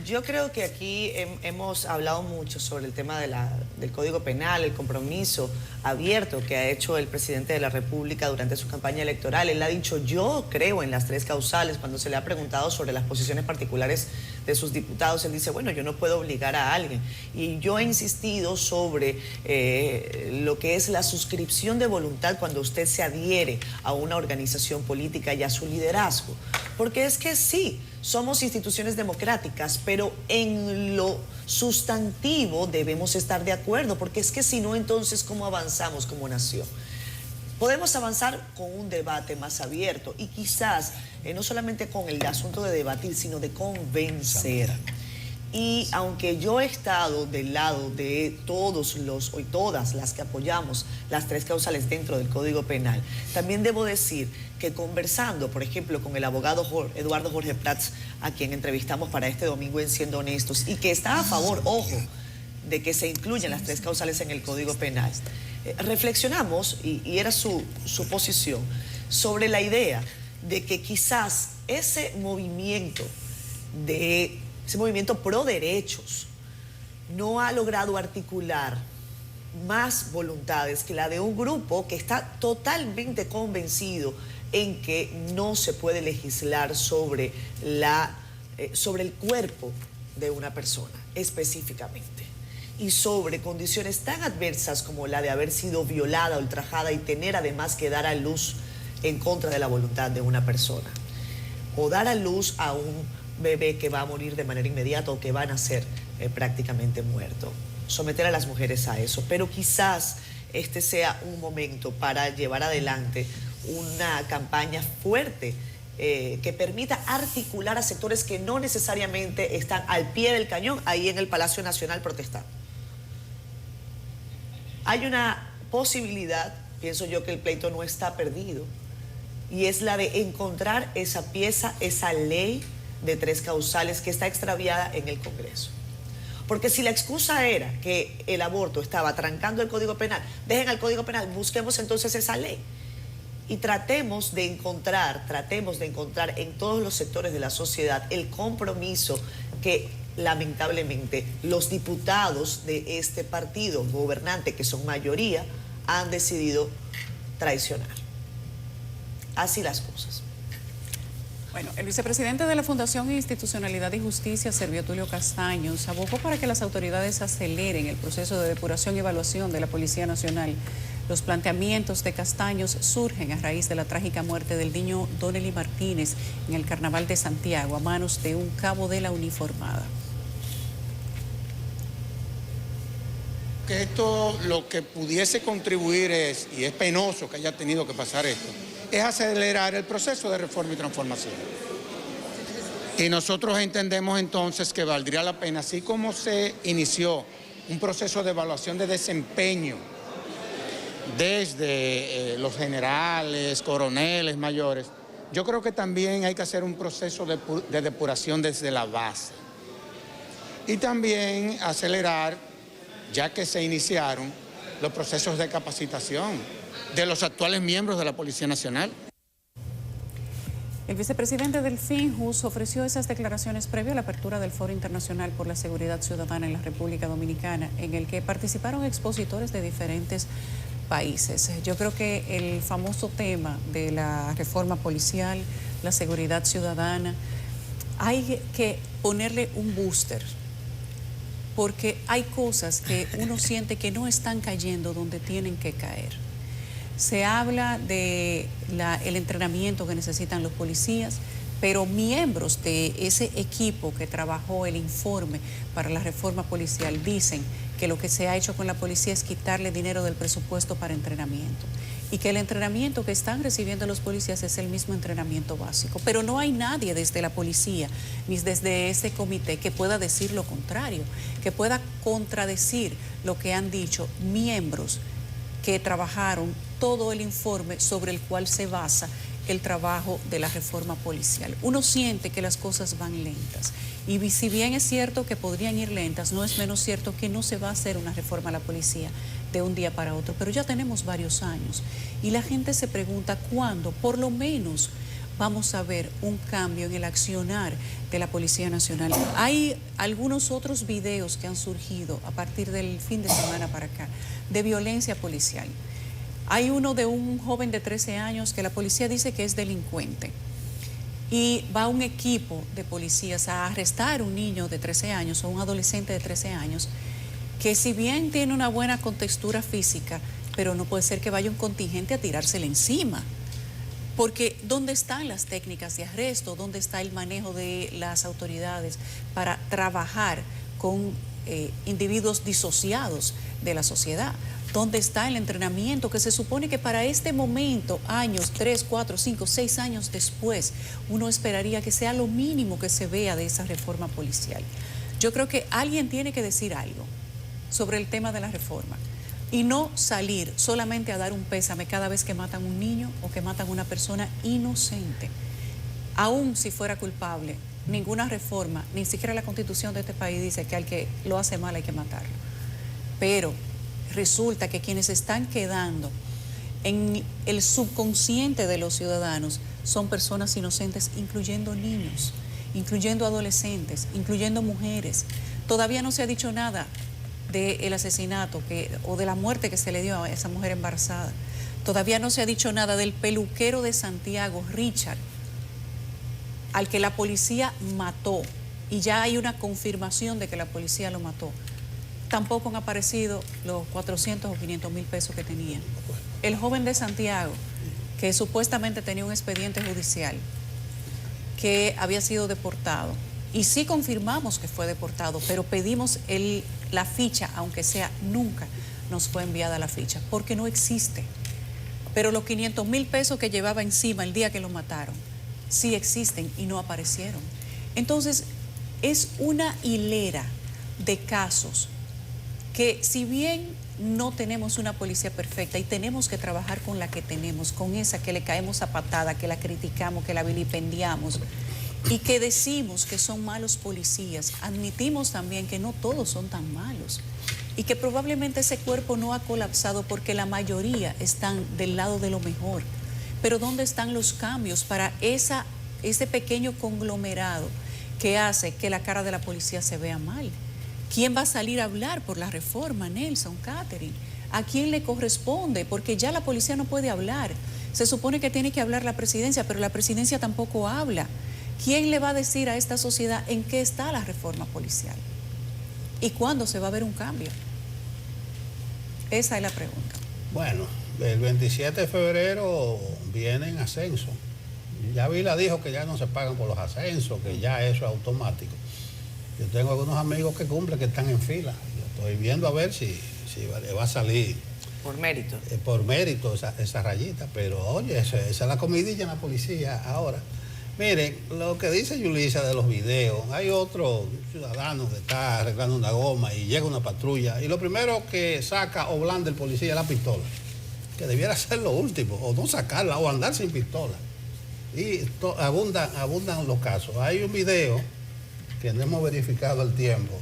C: Yo creo que aquí hemos hablado mucho sobre el tema del Código Penal, el compromiso abierto que ha hecho el presidente de la República durante su campaña electoral. Él ha dicho, yo creo en las 3 causales. Cuando se le ha preguntado sobre las posiciones particulares de sus diputados, él dice, bueno, yo no puedo obligar a alguien. Y yo he insistido sobre lo que es la suscripción de voluntad cuando usted se adhiere a una organización política y a su liderazgo. Porque es que sí, somos instituciones democráticas, pero en lo sustantivo debemos estar de acuerdo, porque es que si no, entonces, ¿cómo avanzamos como nación? Podemos avanzar con un debate más abierto y quizás no solamente con el asunto de debatir, sino de convencer. Y aunque yo he estado del lado de todas las que apoyamos las 3 causales dentro del Código Penal, también debo decir que conversando, por ejemplo, con el abogado Eduardo Jorge Prats, a quien entrevistamos para este domingo en Siendo Honestos, y que está a favor, ojo, de que se incluyan las 3 causales en el Código Penal, reflexionamos, y era su posición, sobre la idea de que quizás ese movimiento pro derechos no ha logrado articular más voluntades que la de un grupo que está totalmente convencido en que no se puede legislar sobre el cuerpo de una persona específicamente, y sobre condiciones tan adversas como la de haber sido violada, ultrajada y tener además que dar a luz en contra de la voluntad de una persona, o dar a luz a un bebé que va a morir de manera inmediata o que va a nacer prácticamente muerto. Someter a las mujeres a eso. Pero quizás este sea un momento para llevar adelante una campaña fuerte que permita articular a sectores que no necesariamente están al pie del cañón ahí en el Palacio Nacional protestando. Hay una posibilidad, pienso yo, que el pleito no está perdido, y es la de encontrar esa pieza, esa ley de 3 causales que está extraviada en el Congreso. Porque si la excusa era que el aborto estaba trancando el Código Penal, dejen al Código Penal, busquemos entonces esa ley. Y tratemos de encontrar en todos los sectores de la sociedad el compromiso que lamentablemente los diputados de este partido gobernante, que son mayoría, han decidido traicionar. Así las cosas.
A: Bueno, el vicepresidente de la Fundación Institucionalidad y Justicia, Servio Tulio Castaños, abogó para que las autoridades aceleren el proceso de depuración y evaluación de la Policía Nacional. Los planteamientos de Castaños surgen a raíz de la trágica muerte del niño Donnelly Martínez en el Carnaval de Santiago a manos de un cabo de la uniformada.
N: Que esto lo que pudiese contribuir es, y es penoso que haya tenido que pasar esto, es acelerar el proceso de reforma y transformación. Y nosotros entendemos entonces que valdría la pena, así como se inició un proceso de evaluación de desempeño desde los generales, coroneles, mayores, yo creo que también hay que hacer un proceso de depuración desde la base. Y también acelerar, ya que se iniciaron, los procesos de capacitación de los actuales miembros de la Policía Nacional.
A: El vicepresidente del FINJUS ofreció esas declaraciones previo a la apertura del Foro Internacional por la Seguridad Ciudadana en la República Dominicana, en el que participaron expositores de diferentes países. Yo creo que el famoso tema de la reforma policial, la seguridad ciudadana, hay que ponerle un booster, porque hay cosas que uno siente que no están cayendo donde tienen que caer. Se habla de el entrenamiento que necesitan los policías, pero miembros de ese equipo que trabajó el informe para la reforma policial dicen que lo que se ha hecho con la policía es quitarle dinero del presupuesto para entrenamiento, y que el entrenamiento que están recibiendo los policías es el mismo entrenamiento básico. Pero no hay nadie desde la policía, ni desde ese comité, que pueda decir lo contrario, que pueda contradecir lo que han dicho miembros que trabajaron todo el informe sobre el cual se basa el trabajo de la reforma policial. Uno siente que las cosas van lentas, y si bien es cierto que podrían ir lentas, no es menos cierto que no se va a hacer una reforma a la policía de un día para otro, pero ya tenemos varios años y la gente se pregunta cuándo por lo menos vamos a ver un cambio en el accionar de la Policía Nacional. Hay algunos otros videos que han surgido a partir del fin de semana para acá de violencia policial. Hay uno de un joven de 13 años que la policía dice que es delincuente, y va un equipo de policías a arrestar a un niño de 13 años o un adolescente de 13 años que, si bien tiene una buena contextura física, pero no puede ser que vaya un contingente a tirársele encima. Porque ¿dónde están las técnicas de arresto? ¿Dónde está el manejo de las autoridades para trabajar con individuos disociados de la sociedad? ¿Dónde está el entrenamiento que se supone que para este momento, años, 3, 4, 5, 6 años después, uno esperaría que sea lo mínimo que se vea de esa reforma policial? Yo creo que alguien tiene que decir algo sobre el tema de la reforma y no salir solamente a dar un pésame cada vez que matan un niño o que matan una persona inocente. Aún si fuera culpable, ninguna reforma, ni siquiera la Constitución de este país dice que al que lo hace mal hay que matarlo. Pero resulta que quienes están quedando en el subconsciente de los ciudadanos son personas inocentes, incluyendo niños, incluyendo adolescentes, incluyendo mujeres. Todavía no se ha dicho nada del asesinato o de la muerte que se le dio a esa mujer embarazada. Todavía no se ha dicho nada del peluquero de Santiago, Richard, al que la policía mató, y ya hay una confirmación de que la policía lo mató. Tampoco han aparecido los 400 o 500 mil pesos que tenían. El joven de Santiago, que supuestamente tenía un expediente judicial, que había sido deportado, y sí confirmamos que fue deportado, pero pedimos la ficha, aunque sea, nunca nos fue enviada la ficha, porque no existe. Pero los 500 mil pesos que llevaba encima el día que lo mataron, sí existen y no aparecieron. Entonces, es una hilera de casos que, si bien no tenemos una policía perfecta y tenemos que trabajar con la que tenemos, con esa que le caemos a patada, que la criticamos, que la vilipendiamos y que decimos que son malos policías, admitimos también que no todos son tan malos y que probablemente ese cuerpo no ha colapsado porque la mayoría están del lado de lo mejor. Pero ¿dónde están los cambios para ese pequeño conglomerado que hace que la cara de la policía se vea mal? ¿Quién va a salir a hablar por la reforma, Nelson, Catherine? ¿A quién le corresponde? Porque ya la policía no puede hablar. Se supone que tiene que hablar la presidencia, pero la presidencia tampoco habla. ¿Quién le va a decir a esta sociedad en qué está la reforma policial? ¿Y cuándo se va a ver un cambio? Esa es la pregunta.
B: Bueno, el 27 de febrero viene en ascenso. Ya Vila dijo que ya no se pagan por los ascensos, que ya eso es automático. Yo tengo algunos amigos que cumplen, que están en fila. Yo estoy viendo a ver si va a salir.
C: Por mérito.
B: Por mérito esa rayita. Pero oye, esa es la comidilla en la policía ahora. Miren, lo que dice Yulisa de los videos, hay otro ciudadano que está arreglando una goma y llega una patrulla y lo primero que saca o blanda el policía es la pistola, que debiera ser lo último, o no sacarla, o andar sin pistola. Y abundan los casos. Hay un video que no hemos verificado el tiempo,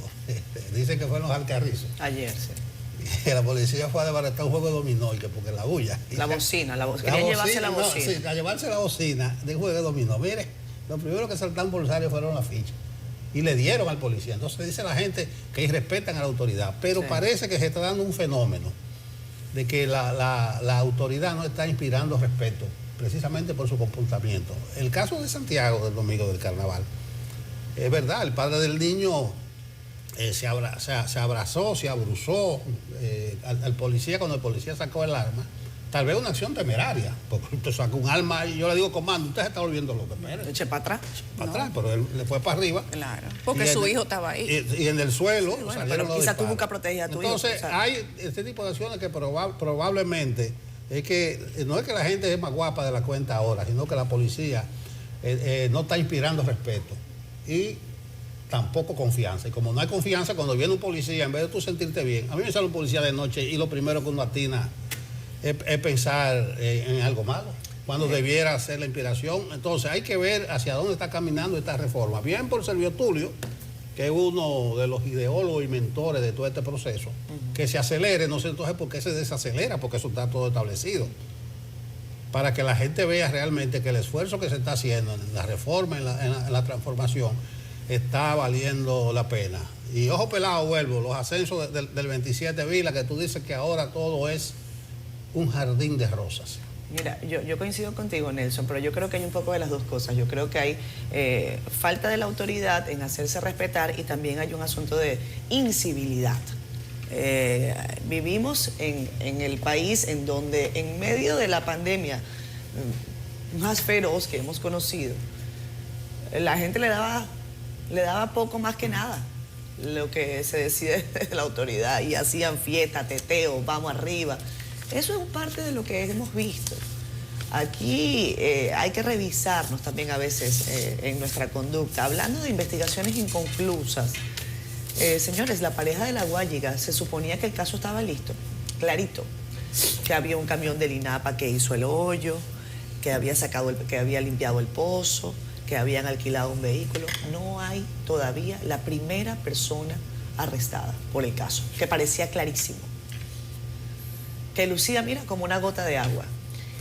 B: dice que fue en los Alcarrizos.
C: Ayer, sí.
B: Y la policía fue a desbaratar un juego de dominó, y que porque la bulla.
C: La bocina. Querían llevarse la bocina.
B: No, sí, a llevarse la bocina de juego de dominó. Mire, lo primero que saltaron bolsarios fueron las fichas. Y le dieron al policía. Entonces dice la gente que irrespetan a la autoridad. Pero sí, parece que se está dando un fenómeno de que la autoridad no está inspirando respeto, precisamente por su comportamiento. El caso de Santiago, del domingo del carnaval, es verdad, el padre del niño se abrazó, se abruzó al policía cuando el policía sacó el arma. Tal vez una acción temeraria, porque usted saca un arma y yo le digo, comando, usted se está volviendo loco.
C: Eche para atrás.
B: Para atrás, pero él le fue para arriba.
A: Claro, porque su hijo estaba ahí.
B: Y en el suelo.
C: Sí, bueno, pero quizá tú buscas proteger a tu hijo.
B: Entonces, hay este tipo de acciones que probablemente es que no es que la gente es más guapa de la cuenta ahora, sino que la policía no está inspirando respeto y tampoco confianza. Y como no hay confianza, cuando viene un policía, en vez de tú sentirte bien, a mí me sale un policía de noche y lo primero que uno atina es pensar en algo malo, cuando debiera ser la inspiración. Entonces hay que ver hacia dónde está caminando esta reforma. Bien por Servio Tulio, que es uno de los ideólogos y mentores de todo este proceso, que se acelere, no sé entonces por qué se desacelera, porque eso está todo establecido, para que la gente vea realmente que el esfuerzo que se está haciendo en la reforma, en la transformación, está valiendo la pena. Y ojo pelado, vuelvo, los ascensos del 27 Vila, que tú dices que ahora todo es un jardín de rosas.
C: Mira, yo coincido contigo, Nelson, pero yo creo que hay un poco de las dos cosas. Yo creo que hay falta de la autoridad en hacerse respetar y también hay un asunto de incivilidad. Vivimos en el país en donde en medio de la pandemia más feroz que hemos conocido, la gente le daba poco más que nada lo que se decide de la autoridad y hacían fiesta, teteo, vamos arriba. Eso es parte de lo que hemos visto. Aquí hay que revisarnos también a veces en nuestra conducta. Hablando de investigaciones inconclusas, Señores, la pareja de La Guayiga, se suponía que el caso estaba listo, clarito, que había un camión del INAPA que hizo el hoyo, que había limpiado el pozo, que habían alquilado un vehículo. No hay todavía la primera persona arrestada por el caso, que parecía clarísimo, que lucía, mira, como una gota de agua.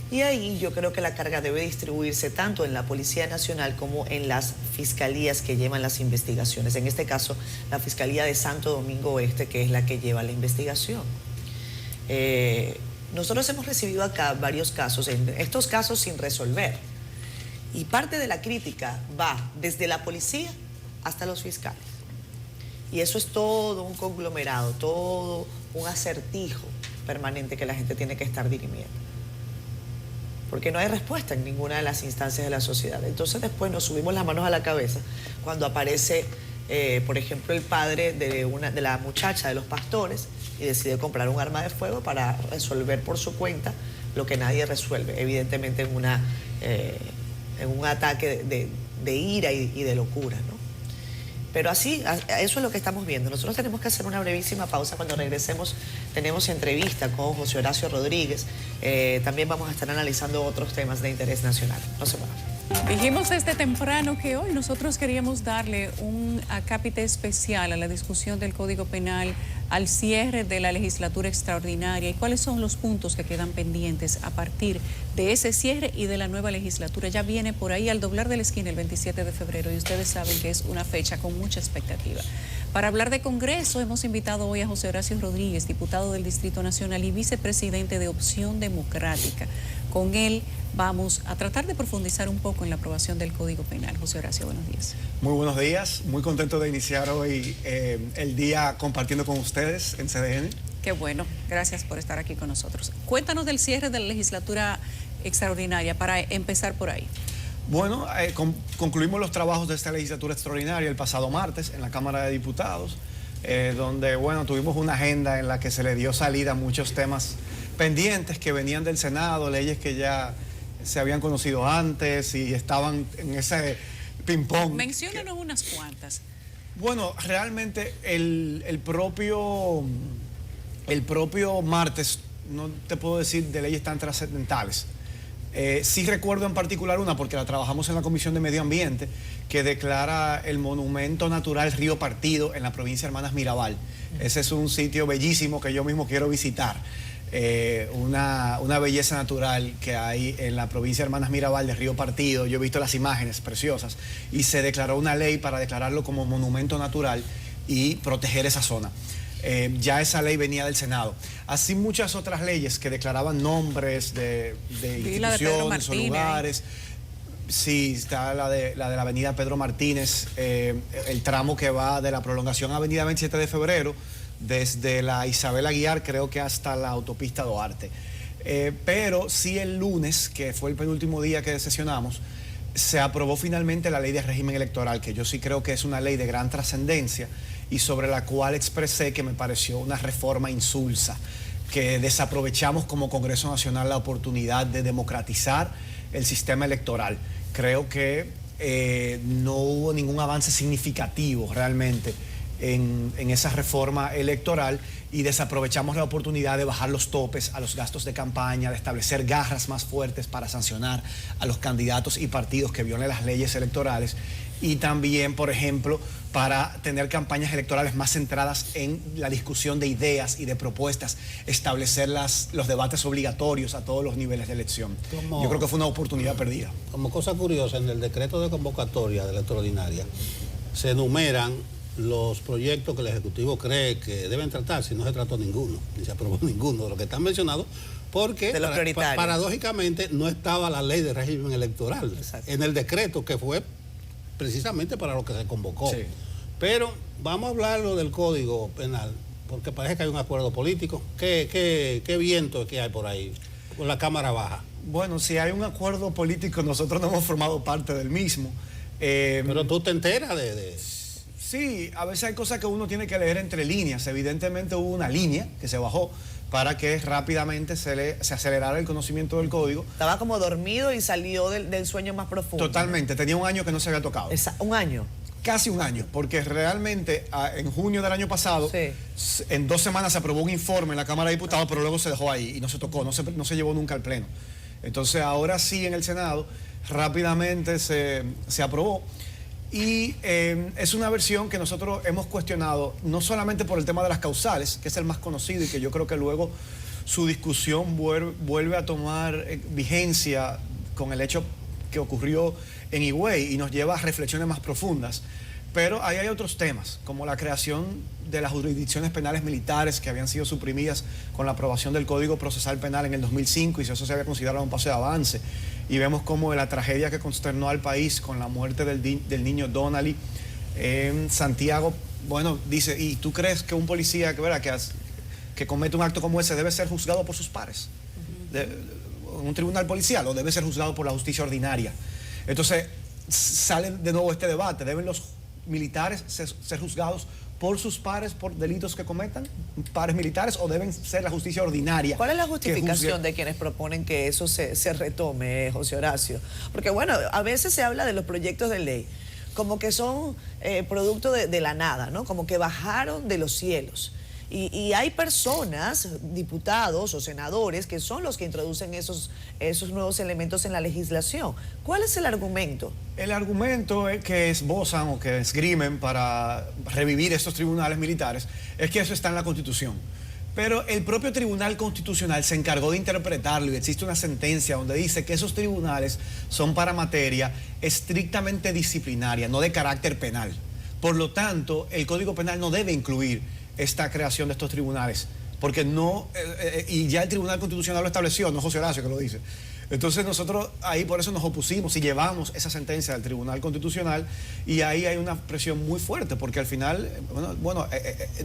C: Y ahí yo creo que la carga debe distribuirse tanto en la Policía Nacional como en las fiscalías que llevan las investigaciones. En este caso, la Fiscalía de Santo Domingo Oeste, que es la que lleva la investigación. Nosotros hemos recibido acá varios casos, estos casos sin resolver. Y parte de la crítica va desde la policía hasta los fiscales. Y eso es todo un conglomerado, todo un acertijo permanente que la gente tiene que estar dirimiendo. Porque no hay respuesta en ninguna de las instancias de la sociedad. Entonces después nos subimos las manos a la cabeza cuando aparece, por ejemplo, el padre de la muchacha de los pastores y decide comprar un arma de fuego para resolver por su cuenta lo que nadie resuelve, evidentemente en un ataque de ira y de locura, ¿no? Pero así, eso es lo que estamos viendo. Nosotros tenemos que hacer una brevísima pausa. Cuando regresemos tenemos entrevista con José Horacio Rodríguez. También vamos a estar analizando otros temas de interés nacional. No se muevan.
A: Dijimos desde temprano que hoy nosotros queríamos darle un acápite especial a la discusión del Código Penal, al cierre de la legislatura extraordinaria y cuáles son los puntos que quedan pendientes a partir de ese cierre y de la nueva legislatura. Ya viene por ahí al doblar de la esquina el 27 de febrero y ustedes saben que es una fecha con mucha expectativa. Para hablar de Congreso hemos invitado hoy a José Horacio Rodríguez, diputado del Distrito Nacional y vicepresidente de Opción Democrática. Con él vamos a tratar de profundizar un poco en la aprobación del Código Penal. José Horacio, buenos días.
O: Muy buenos días, muy contento de iniciar hoy el día compartiendo con ustedes en CDN.
A: Qué bueno, gracias por estar aquí con nosotros. Cuéntanos del cierre de la legislatura extraordinaria, para empezar por ahí.
O: Bueno, concluimos los trabajos de esta legislatura extraordinaria el pasado martes en la Cámara de Diputados, donde, bueno, tuvimos una agenda en la que se le dio salida a muchos temas pendientes que venían del Senado, leyes que ya se habían conocido antes y estaban en ese ping-pong.
A: Menciónanos unas cuantas.
O: Bueno, realmente el propio martes, no te puedo decir de leyes tan trascendentales. Sí recuerdo en particular una, porque la trabajamos en la Comisión de Medio Ambiente, que declara el monumento natural Río Partido en la provincia de Hermanas Mirabal. Ese es un sitio bellísimo que yo mismo quiero visitar. Una belleza natural que hay en la provincia de Hermanas Mirabal de Río Partido. Yo he visto las imágenes preciosas y se declaró una ley para declararlo como monumento natural y proteger esa zona. Ya esa ley venía del Senado. Así muchas otras leyes que declaraban nombres de instituciones o lugares. Sí, está la de la avenida Pedro Martínez, el tramo que va de la prolongación Avenida 27 de Febrero, desde la Isabel Aguiar, creo que hasta la autopista Duarte. Pero sí el lunes, que fue el penúltimo día que sesionamos, se aprobó finalmente la ley de régimen electoral, que yo sí creo que es una ley de gran trascendencia y sobre la cual expresé que me pareció una reforma insulsa, que desaprovechamos como Congreso Nacional la oportunidad de democratizar el sistema electoral. Creo que no hubo ningún avance significativo realmente en esa reforma electoral y desaprovechamos la oportunidad de bajar los topes a los gastos de campaña, de establecer garras más fuertes para sancionar a los candidatos y partidos que violen las leyes electorales y también, por ejemplo, para tener campañas electorales más centradas en la discusión de ideas y de propuestas, establecer los debates obligatorios a todos los niveles de elección. Yo creo que fue una oportunidad perdida.
B: Como cosa curiosa, en el decreto de convocatoria de la extraordinaria se enumeran los proyectos que el Ejecutivo cree que deben tratar, si no se trató ninguno, ni se aprobó ninguno de los que están mencionados, porque paradójicamente no estaba la ley de régimen electoral en el decreto que fue precisamente para lo que se convocó. Sí. Pero vamos a hablar del Código Penal, porque parece que hay un acuerdo político. ¿Qué viento es que hay por ahí, con la Cámara Baja?
O: Bueno, si hay un acuerdo político, nosotros no hemos formado parte del mismo.
B: Pero tú te enteras de...
O: Sí, a veces hay cosas que uno tiene que leer entre líneas. Evidentemente hubo una línea que se bajó para que rápidamente se acelerara el conocimiento del código.
C: Estaba como dormido y salió del sueño más profundo.
O: Totalmente, tenía un año que no se había tocado.
C: ¿Un año?
O: casi un año, porque realmente en junio del año pasado, en 2 semanas se aprobó un informe en la Cámara de Diputados, pero luego se dejó ahí y no se tocó, no se llevó nunca al Pleno. Entonces ahora sí en el Senado rápidamente se aprobó. Y es una versión que nosotros hemos cuestionado, no solamente por el tema de las causales, que es el más conocido y que yo creo que luego su discusión vuelve a tomar vigencia con el hecho que ocurrió en Higüey y nos lleva a reflexiones más profundas. Pero ahí hay otros temas, como la creación de las jurisdicciones penales militares que habían sido suprimidas con la aprobación del Código Procesal Penal en el 2005 y eso se había considerado un paso de avance. Y vemos como la tragedia que consternó al país con la muerte del niño Donnelly en Santiago, bueno, dice, ¿y tú crees que un policía que comete un acto como ese debe ser juzgado por sus pares? ¿Un tribunal policial o debe ser juzgado por la justicia ordinaria? Entonces sale de nuevo este debate, ¿deben los militares ser juzgados por sus pares por delitos que cometan, pares militares, o deben ser la justicia ordinaria?
C: ¿Cuál es la justificación de quienes proponen que eso se retome, José Horacio? Porque bueno, a veces se habla de los proyectos de ley como que son producto de la nada, ¿no? Como que bajaron de los cielos. Y hay personas, diputados o senadores, que son los que introducen esos nuevos elementos en la legislación. ¿Cuál es el argumento?
O: El argumento que esbozan o que esgrimen para revivir estos tribunales militares es que eso está en la Constitución. Pero el propio Tribunal Constitucional se encargó de interpretarlo y existe una sentencia donde dice que esos tribunales son para materia estrictamente disciplinaria, no de carácter penal. Por lo tanto, el Código Penal no debe incluir esta creación de estos tribunales, porque no, y ya el Tribunal Constitucional lo estableció, no José Horacio que lo dice. Entonces nosotros ahí por eso nos opusimos y llevamos esa sentencia del Tribunal Constitucional y ahí hay una presión muy fuerte, porque al final,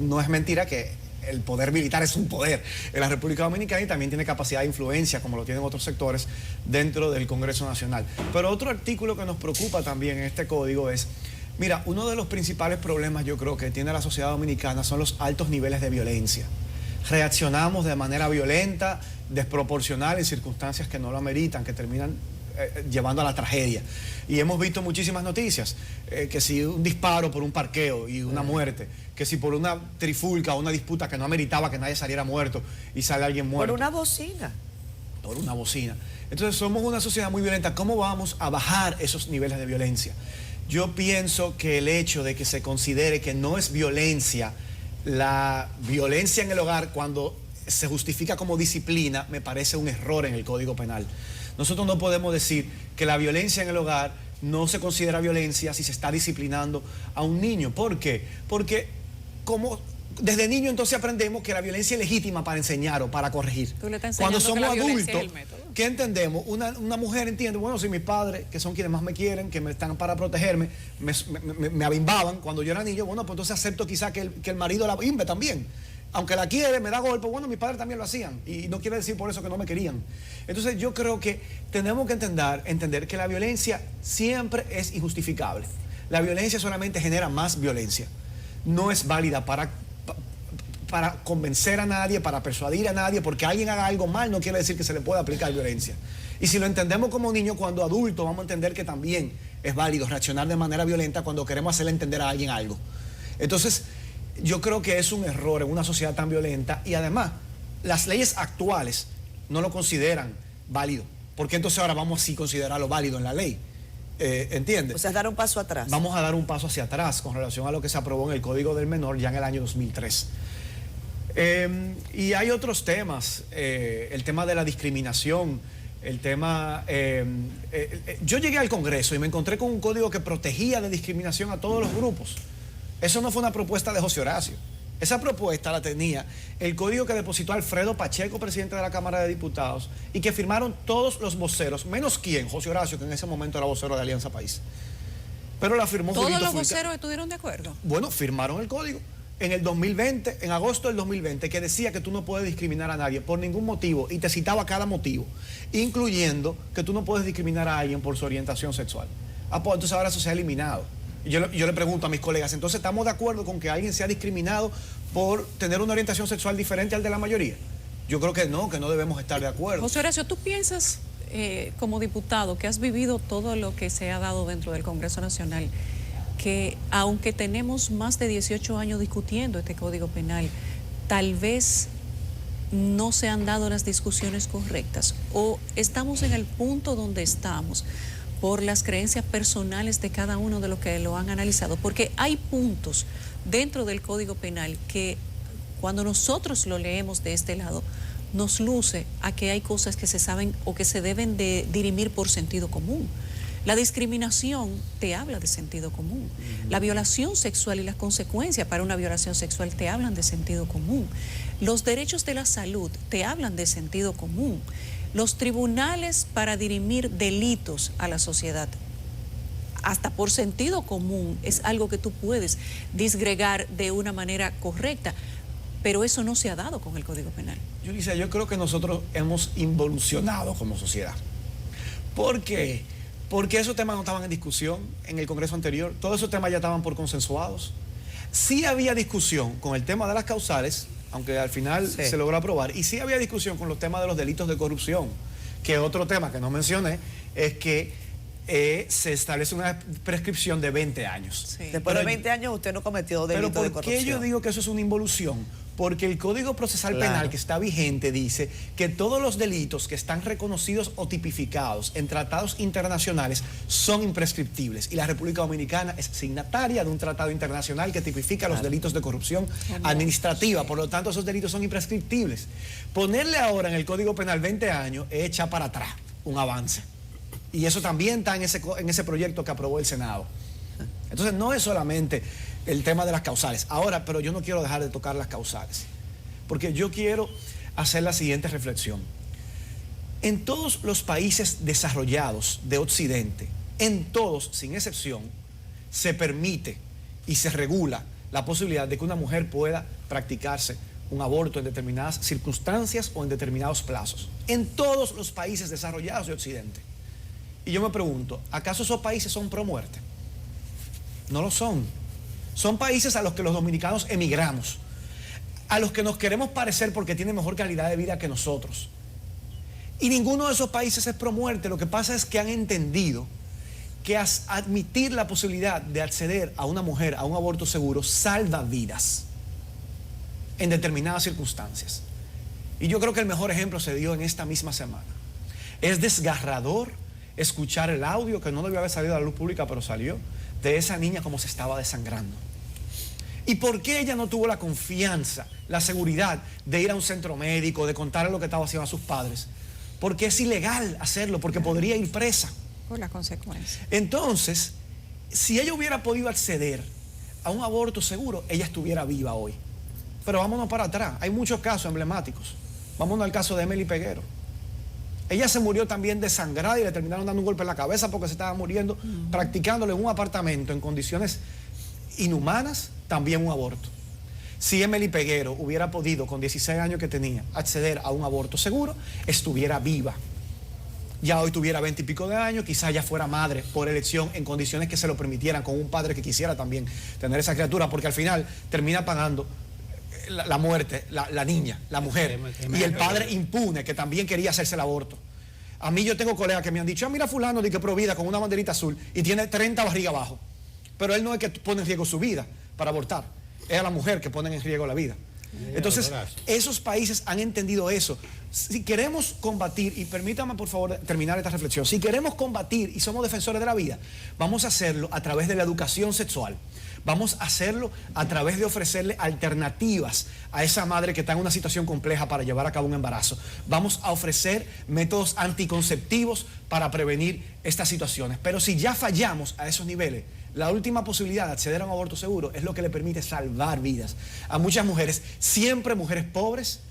O: no es mentira que el poder militar es un poder en la República Dominicana y también tiene capacidad de influencia, como lo tienen otros sectores dentro del Congreso Nacional. Pero otro artículo que nos preocupa también en este código es, mira, uno de los principales problemas yo creo que tiene la sociedad dominicana son los altos niveles de violencia. Reaccionamos de manera violenta, desproporcional en circunstancias que no lo ameritan, que terminan llevando a la tragedia. Y hemos visto muchísimas noticias, que si un disparo por un parqueo y una muerte, que si por una trifulca o una disputa que no ameritaba que nadie saliera muerto y sale alguien muerto.
C: Por una bocina.
O: Por una bocina. Entonces somos una sociedad muy violenta. ¿Cómo vamos a bajar esos niveles de violencia? Yo pienso que el hecho de que se considere que no es violencia, la violencia en el hogar cuando se justifica como disciplina, me parece un error en el Código Penal. Nosotros no podemos decir que la violencia en el hogar no se considera violencia si se está disciplinando a un niño. ¿Por qué? Porque desde niño entonces aprendemos que la violencia es legítima para enseñar o para corregir. Cuando somos adultos, ¿qué entendemos? Una mujer entiende, bueno, si mis padres, que son quienes más me quieren, que me están para protegerme, me abimbaban cuando yo era niño, bueno, pues entonces acepto quizá que el marido la abimbe también. Aunque la quiere, me da golpe, bueno, mis padres también lo hacían y no quiere decir por eso que no me querían. Entonces yo creo que tenemos que entender que la violencia siempre es injustificable. La violencia solamente genera más violencia. No es válida para convencer a nadie, para persuadir a nadie, porque alguien haga algo mal no quiere decir que se le pueda aplicar violencia. Y si lo entendemos como niño, cuando adulto vamos a entender que también es válido reaccionar de manera violenta cuando queremos hacerle entender a alguien algo. Entonces, yo creo que es un error en una sociedad tan violenta y además las leyes actuales no lo consideran válido. ¿Por qué entonces ahora vamos a considerarlo válido en la ley? ¿Entiendes?
C: O sea, dar un paso atrás.
O: Vamos a dar un paso hacia atrás con relación a lo que se aprobó en el Código del Menor ya en el año 2003. Y hay otros temas, el tema de la discriminación, el tema... yo llegué al Congreso y me encontré con un código que protegía de discriminación a todos los grupos. Eso no fue una propuesta de José Horacio. Esa propuesta la tenía el código que depositó Alfredo Pacheco, presidente de la Cámara de Diputados, y que firmaron todos los voceros, menos quién, José Horacio, que en ese momento era vocero de Alianza País. Pero la firmó
A: ¿Todos
O: Julito
A: los
O: Fulcar.
A: voceros estuvieron de acuerdo?
O: Bueno, firmaron el código en el 2020, en agosto del 2020, que decía que tú no puedes discriminar a nadie por ningún motivo, y te citaba cada motivo, incluyendo que tú no puedes discriminar a alguien por su orientación sexual. Ah, pues entonces ahora eso se ha eliminado. Yo le pregunto a mis colegas, entonces ¿estamos de acuerdo con que alguien sea discriminado por tener una orientación sexual diferente al de la mayoría? Yo creo que no debemos estar de acuerdo.
A: José Horacio, ¿tú piensas como diputado que has vivido todo lo que se ha dado dentro del Congreso Nacional, que aunque tenemos más de 18 años discutiendo este Código Penal, tal vez no se han dado las discusiones correctas o estamos en el punto donde estamos por las creencias personales de cada uno de los que lo han analizado, porque hay puntos dentro del Código Penal que cuando nosotros lo leemos de este lado, nos luce a que hay cosas que se saben o que se deben de dirimir por sentido común. La discriminación te habla de sentido común. La violación sexual y las consecuencias para una violación sexual te hablan de sentido común. Los derechos de la salud te hablan de sentido común. Los tribunales para dirimir delitos a la sociedad, hasta por sentido común, es algo que tú puedes disgregar de una manera correcta, pero eso no se ha dado con el Código Penal.
O: Yulisa, yo creo que nosotros hemos involucionado como sociedad. ¿Por qué? Porque esos temas no estaban en discusión en el Congreso anterior, todos esos temas ya estaban por consensuados. Sí había discusión con el tema de las causales, aunque al final se logró aprobar, y sí había discusión con los temas de los delitos de corrupción, que otro tema que no mencioné es que se establece una prescripción de 20 años.
C: Sí. Después de 20 años usted no cometió delito de corrupción.
O: ¿Pero por qué yo digo que eso es una involución? Porque el Código Procesal Penal que está vigente dice que todos los delitos que están reconocidos o tipificados en tratados internacionales son imprescriptibles y la República Dominicana es signataria de un tratado internacional que tipifica los delitos de corrupción administrativa, por lo tanto esos delitos son imprescriptibles. Ponerle ahora en el Código Penal 20 años es echar para atrás un avance. Y eso también está en ese proyecto que aprobó el Senado. Entonces no es solamente el tema de las causales. Ahora, pero yo no quiero dejar de tocar las causales, porque yo quiero hacer la siguiente reflexión. En todos los países desarrollados de Occidente, en todos, sin excepción, se permite y se regula la posibilidad de que una mujer pueda practicarse un aborto en determinadas circunstancias o en determinados plazos. En todos los países desarrollados de Occidente. Y yo me pregunto, ¿acaso esos países son pro muerte? No lo son. Son países a los que los dominicanos emigramos, a los que nos queremos parecer porque tienen mejor calidad de vida que nosotros. Y ninguno de esos países es pro muerte. Lo que pasa es que han entendido que admitir la posibilidad de acceder a una mujer a un aborto seguro salva vidas en determinadas circunstancias. Y yo creo que el mejor ejemplo se dio en esta misma semana. Es desgarrador escuchar el audio, que no debió haber salido a la luz pública, pero salió, de esa niña como se estaba desangrando. ¿Y por qué ella no tuvo la confianza, la seguridad de ir a un centro médico, de contarle lo que estaba haciendo a sus padres? Porque es ilegal hacerlo, porque podría ir presa.
A: Por la consecuencia.
O: Entonces, si ella hubiera podido acceder a un aborto seguro, ella estuviera viva hoy. Pero vámonos para atrás, hay muchos casos emblemáticos. Vámonos al caso de Emily Peguero. Ella se murió también desangrada y le terminaron dando un golpe en la cabeza porque se estaba muriendo, practicándole en un apartamento en condiciones inhumanas, también un aborto. Si Emily Peguero hubiera podido, con 16 años que tenía, acceder a un aborto seguro, estuviera viva. Ya hoy tuviera 20 y pico de años, quizás ya fuera madre por elección en condiciones que se lo permitieran, con un padre que quisiera también tener esa criatura, porque al final termina pagando la muerte, la niña, la mujer, y el padre impune que también quería hacerse el aborto. A mí yo tengo colegas que me han dicho, mira fulano de que pro vida con una banderita azul y tiene 30 barriga abajo, pero él no es que pone en riesgo su vida para abortar, es a la mujer que pone en riesgo la vida. Entonces, esos países han entendido eso. Si queremos combatir, y permítame por favor terminar esta reflexión, si queremos combatir y somos defensores de la vida, vamos a hacerlo a través de la educación sexual. Vamos a hacerlo a través de ofrecerle alternativas a esa madre que está en una situación compleja para llevar a cabo un embarazo. Vamos a ofrecer métodos anticonceptivos para prevenir estas situaciones. Pero si ya fallamos a esos niveles, la última posibilidad de acceder a un aborto seguro es lo que le permite salvar vidas a muchas mujeres, siempre mujeres pobres,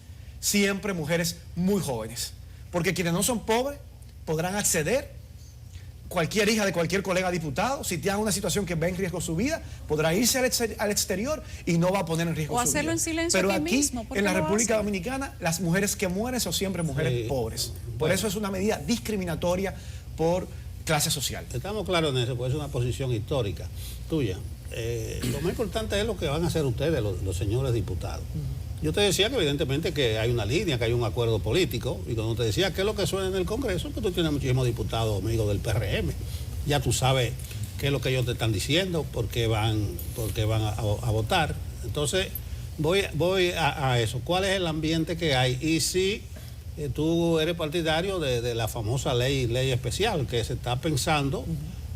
O: siempre mujeres muy jóvenes. Porque quienes no son pobres podrán acceder. Cualquier hija de cualquier colega diputado, si tiene una situación que ve en riesgo su vida, podrá irse al exterior y no va a poner en riesgo su vida.
A: O hacerlo en silencio.
O: Pero
A: aquí
O: mismo, en la República Dominicana, las mujeres que mueren son siempre mujeres pobres. Por eso es una medida discriminatoria por clase social.
B: Estamos claros en eso, pues es una posición histórica tuya. Lo más importante es lo que van a hacer ustedes, los señores diputados. Yo te decía que evidentemente que hay una línea, que hay un acuerdo político, y cuando te decía qué es lo que suena en el Congreso, que tú tienes muchísimos diputados amigos del PRM. Ya tú sabes qué es lo que ellos te están diciendo, por qué van a votar. Entonces, voy a eso. ¿Cuál es el ambiente que hay? Y si tú eres partidario de la famosa ley especial, que se está pensando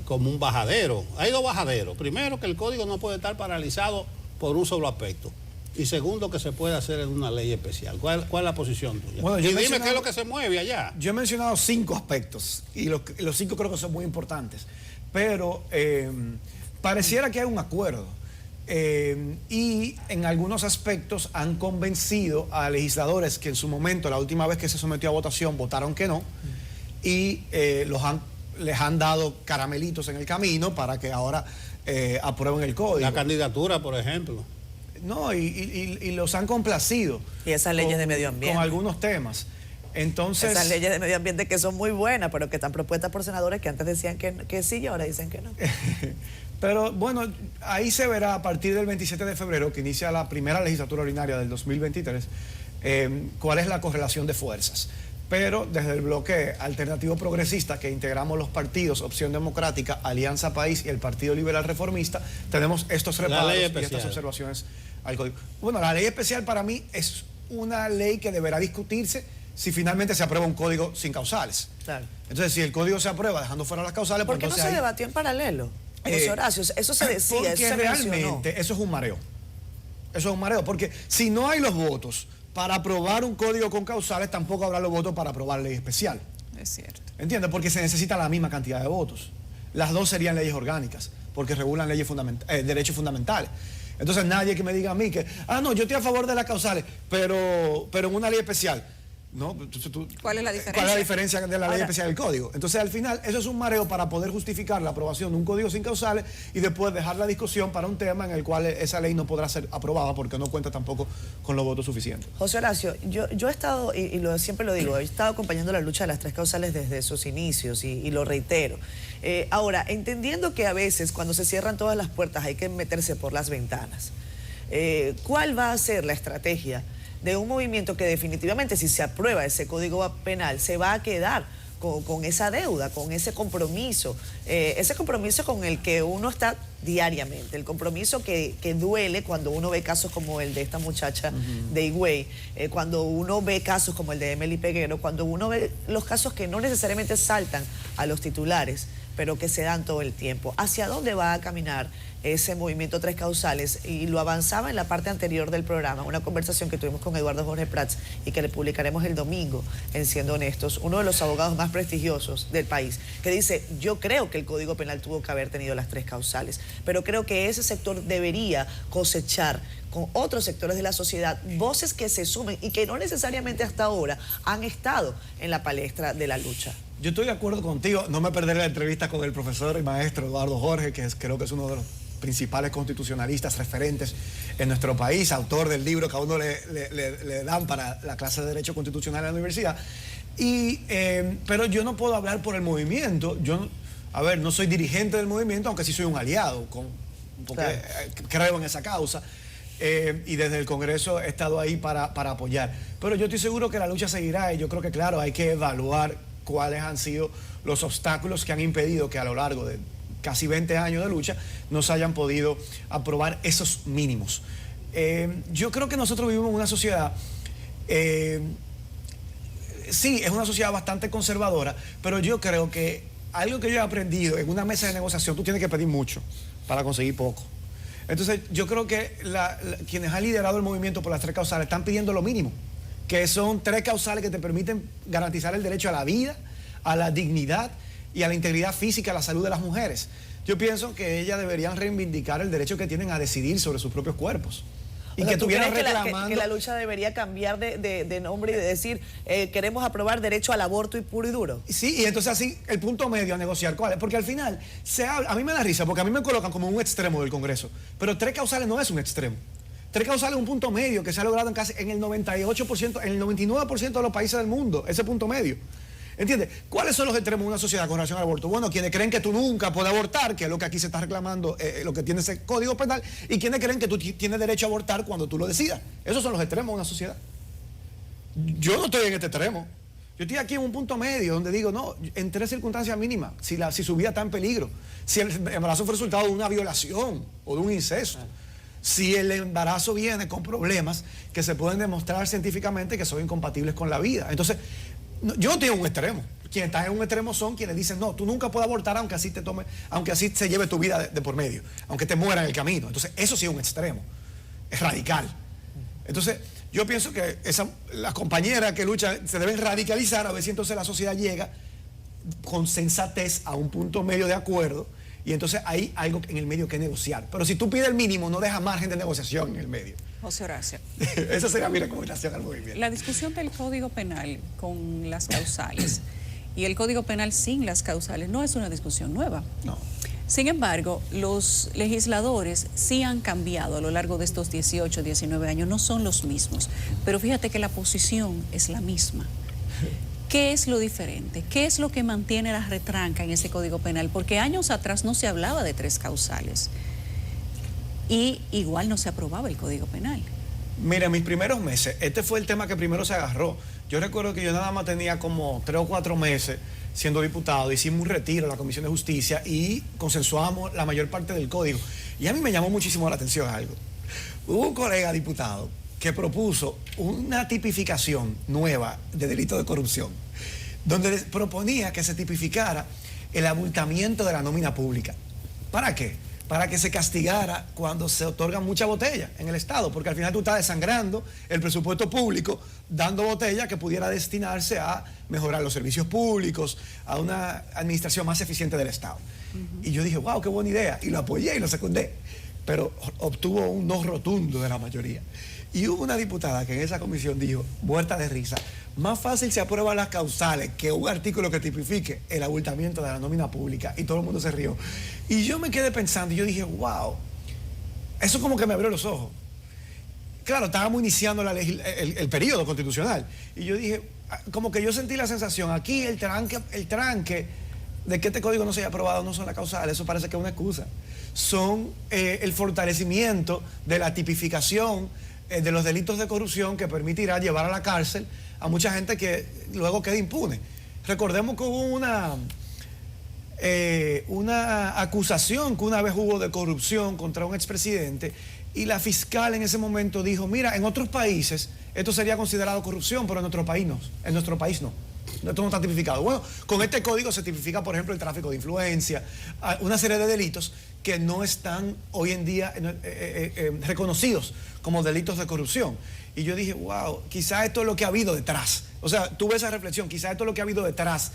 B: como un bajadero. Hay dos bajaderos. Primero, que el código no puede estar paralizado por un solo aspecto. Y segundo, que se puede hacer en una ley especial. ¿Cuál es la posición tuya?
O: Bueno,
B: y dime qué es lo que se mueve allá.
O: Yo he mencionado 5 aspectos y los 5 creo que son muy importantes. Pero pareciera que hay un acuerdo. Y en algunos aspectos han convencido a legisladores que en su momento, la última vez que se sometió a votación, votaron que no. Y les han dado caramelitos en el camino para que ahora aprueben el código.
B: La candidatura, por ejemplo.
O: No, y los han complacido.
C: Y esas leyes de medio ambiente.
O: Con algunos temas. Entonces,
C: esas leyes de medio ambiente que son muy buenas, pero que están propuestas por senadores que antes decían que sí y ahora dicen que no.
O: Pero bueno, ahí se verá a partir del 27 de febrero, que inicia la primera legislatura ordinaria del 2023, cuál es la correlación de fuerzas. Pero desde el bloque alternativo progresista, que integramos los partidos Opción Democrática, Alianza País y el Partido Liberal Reformista, tenemos estos reparos y estas observaciones al código. Bueno, la ley especial para mí es una ley que deberá discutirse si finalmente se aprueba un código sin causales.
C: Claro.
O: Entonces, si el código se aprueba dejando fuera las causales...
C: ¿Por qué no se debatió en paralelo? José Horacio, eso se decía,
O: porque
C: eso se
O: realmente eso es un mareo. Eso es un mareo, porque si no hay los votos para aprobar un código con causales, tampoco habrá los votos para aprobar ley especial.
A: Es cierto.
O: ¿Entiendes? Porque se necesita la misma cantidad de votos. Las dos serían leyes orgánicas, porque regulan leyes derechos fundamentales. Entonces nadie que me diga a mí que, no, yo estoy a favor de las causales, pero en una ley especial. No,
A: ¿Cuál es la diferencia?
O: ¿Cuál es la diferencia de la ley especial del código? Entonces, al final, eso es un mareo para poder justificar la aprobación de un código sin causales y después dejar la discusión para un tema en el cual esa ley no podrá ser aprobada porque no cuenta tampoco con los votos suficientes.
C: José Horacio, yo he estado, siempre lo digo, he estado acompañando la lucha de las 3 causales desde sus inicios y lo reitero. Ahora, entendiendo que a veces cuando se cierran todas las puertas hay que meterse por las ventanas, ¿cuál va a ser la estrategia de un movimiento que definitivamente, si se aprueba ese código penal, se va a quedar con esa deuda, con ese compromiso con el que uno está diariamente, el compromiso que duele cuando uno ve casos como el de esta muchacha de Higüey, cuando uno ve casos como el de Emily Peguero, cuando uno ve los casos que no necesariamente saltan a los titulares, pero que se dan todo el tiempo? ¿Hacia dónde va a caminar ese movimiento 3 causales? Y lo avanzaba en la parte anterior del programa, una conversación que tuvimos con Eduardo Jorge Prats y que le publicaremos el domingo en Siendo Honestos, uno de los abogados más prestigiosos del país, que dice, yo creo que el Código Penal tuvo que haber tenido las 3 causales, pero creo que ese sector debería cosechar con otros sectores de la sociedad voces que se sumen y que no necesariamente hasta ahora han estado en la palestra de la lucha.
O: Yo estoy de acuerdo contigo, no me perderé la entrevista con el profesor y maestro Eduardo Jorge, creo que es uno de los principales constitucionalistas referentes en nuestro país, autor del libro que a uno le dan para la clase de Derecho Constitucional en la universidad. Pero yo no puedo hablar por el movimiento, no soy dirigente del movimiento, aunque sí soy un aliado, porque creo en esa causa. Y desde el Congreso he estado ahí para apoyar. Pero yo estoy seguro que la lucha seguirá y yo creo que, claro, hay que evaluar cuáles han sido los obstáculos que han impedido que a lo largo de casi 20 años de lucha no se hayan podido aprobar esos mínimos. Yo creo que nosotros vivimos en una sociedad, sí, es una sociedad bastante conservadora, pero yo creo que algo que yo he aprendido en una mesa de negociación, tú tienes que pedir mucho para conseguir poco. Entonces, yo creo que quienes han liderado el movimiento por las 3 causales están pidiendo lo mínimo, que son 3 causales que te permiten garantizar el derecho a la vida, a la dignidad y a la integridad física, a la salud de las mujeres. Yo pienso que ellas deberían reivindicar el derecho que tienen a decidir sobre sus propios cuerpos. Y que estuvieran reclamando...
C: que la lucha debería cambiar de nombre y de decir, queremos aprobar derecho al aborto y puro y duro.
O: Sí, y entonces así el punto medio a negociar cuál es, porque al final se habla, a mí me da risa, porque a mí me colocan como un extremo del Congreso, pero 3 causales no es un extremo. 3 causales es un punto medio que se ha logrado en el 98%, en el 99% de los países del mundo, ese punto medio. ¿Entiendes? ¿Cuáles son los extremos de una sociedad con relación al aborto? Bueno, quienes creen que tú nunca puedes abortar, que es lo que aquí se está reclamando, lo que tiene ese código penal, y quienes creen que tú tienes derecho a abortar cuando tú lo decidas. Esos son los extremos de una sociedad. Yo no estoy en este extremo. Yo estoy aquí en un punto medio donde digo, no, en 3 circunstancias mínimas, si su vida está en peligro, si el embarazo fue resultado de una violación o de un incesto, si el embarazo viene con problemas que se pueden demostrar científicamente que son incompatibles con la vida. Entonces, yo no tengo un extremo. Quienes están en un extremo son quienes dicen, no, tú nunca puedes abortar aunque así se lleve tu vida de por medio, aunque te muera en el camino. Entonces, eso sí es un extremo, es radical. Entonces, yo pienso que las compañeras que luchan se deben radicalizar, a ver si entonces la sociedad llega con sensatez a un punto medio de acuerdo, y entonces hay algo en el medio que negociar. Pero si tú pides el mínimo, no deja margen de negociación en el medio.
A: José Horacio.
O: Esa sería mi recomendación al movimiento.
A: La discusión del Código Penal con las causales y el Código Penal sin las causales no es una discusión nueva.
O: No.
A: Sin embargo, los legisladores sí han cambiado a lo largo de estos 18, 19 años, no son los mismos, pero fíjate que la posición es la misma. ¿Qué es lo diferente? ¿Qué es lo que mantiene la retranca en ese Código Penal? Porque años atrás no se hablaba de 3 causales y igual no se aprobaba el Código Penal.
O: Mira, en mis primeros meses, este fue el tema que primero se agarró. Yo recuerdo que yo nada más tenía como 3 o 4 meses siendo diputado, hicimos un retiro en la Comisión de Justicia y consensuamos la mayor parte del código. Y a mí me llamó muchísimo la atención algo. Hubo un colega diputado que propuso una tipificación nueva de delito de corrupción, donde les proponía que se tipificara el abultamiento de la nómina pública. ¿Para qué? Para que se castigara cuando se otorgan mucha botella en el Estado, porque al final tú estás desangrando el presupuesto público dando botella que pudiera destinarse a mejorar los servicios públicos, a una administración más eficiente del Estado. Y yo dije, wow, qué buena idea, y lo apoyé y lo secundé, pero obtuvo un no rotundo de la mayoría. Y hubo una diputada que en esa comisión dijo, muerta de risa, más fácil se aprueban las causales que un artículo que tipifique el abultamiento de la nómina pública, y todo el mundo se rió. Y yo me quedé pensando y yo dije, wow, eso como que me abrió los ojos. Claro, estábamos iniciando el periodo constitucional y yo dije, como que yo sentí la sensación, aquí el tranque de que este código no se haya aprobado no son las causales, eso parece que es una excusa. Son el fortalecimiento de la tipificación de los delitos de corrupción que permitirá llevar a la cárcel a mucha gente que luego queda impune. Recordemos que hubo una acusación que una vez hubo de corrupción contra un expresidente y la fiscal en ese momento dijo, mira, en otros países esto sería considerado corrupción, pero en nuestro país no. Esto no está tipificado. Bueno, con este código se tipifica, por ejemplo, el tráfico de influencia, una serie de delitos que no están hoy en día reconocidos como delitos de corrupción. Y yo dije, wow, quizá esto es lo que ha habido detrás. O sea, tuve esa reflexión, quizá esto es lo que ha habido detrás,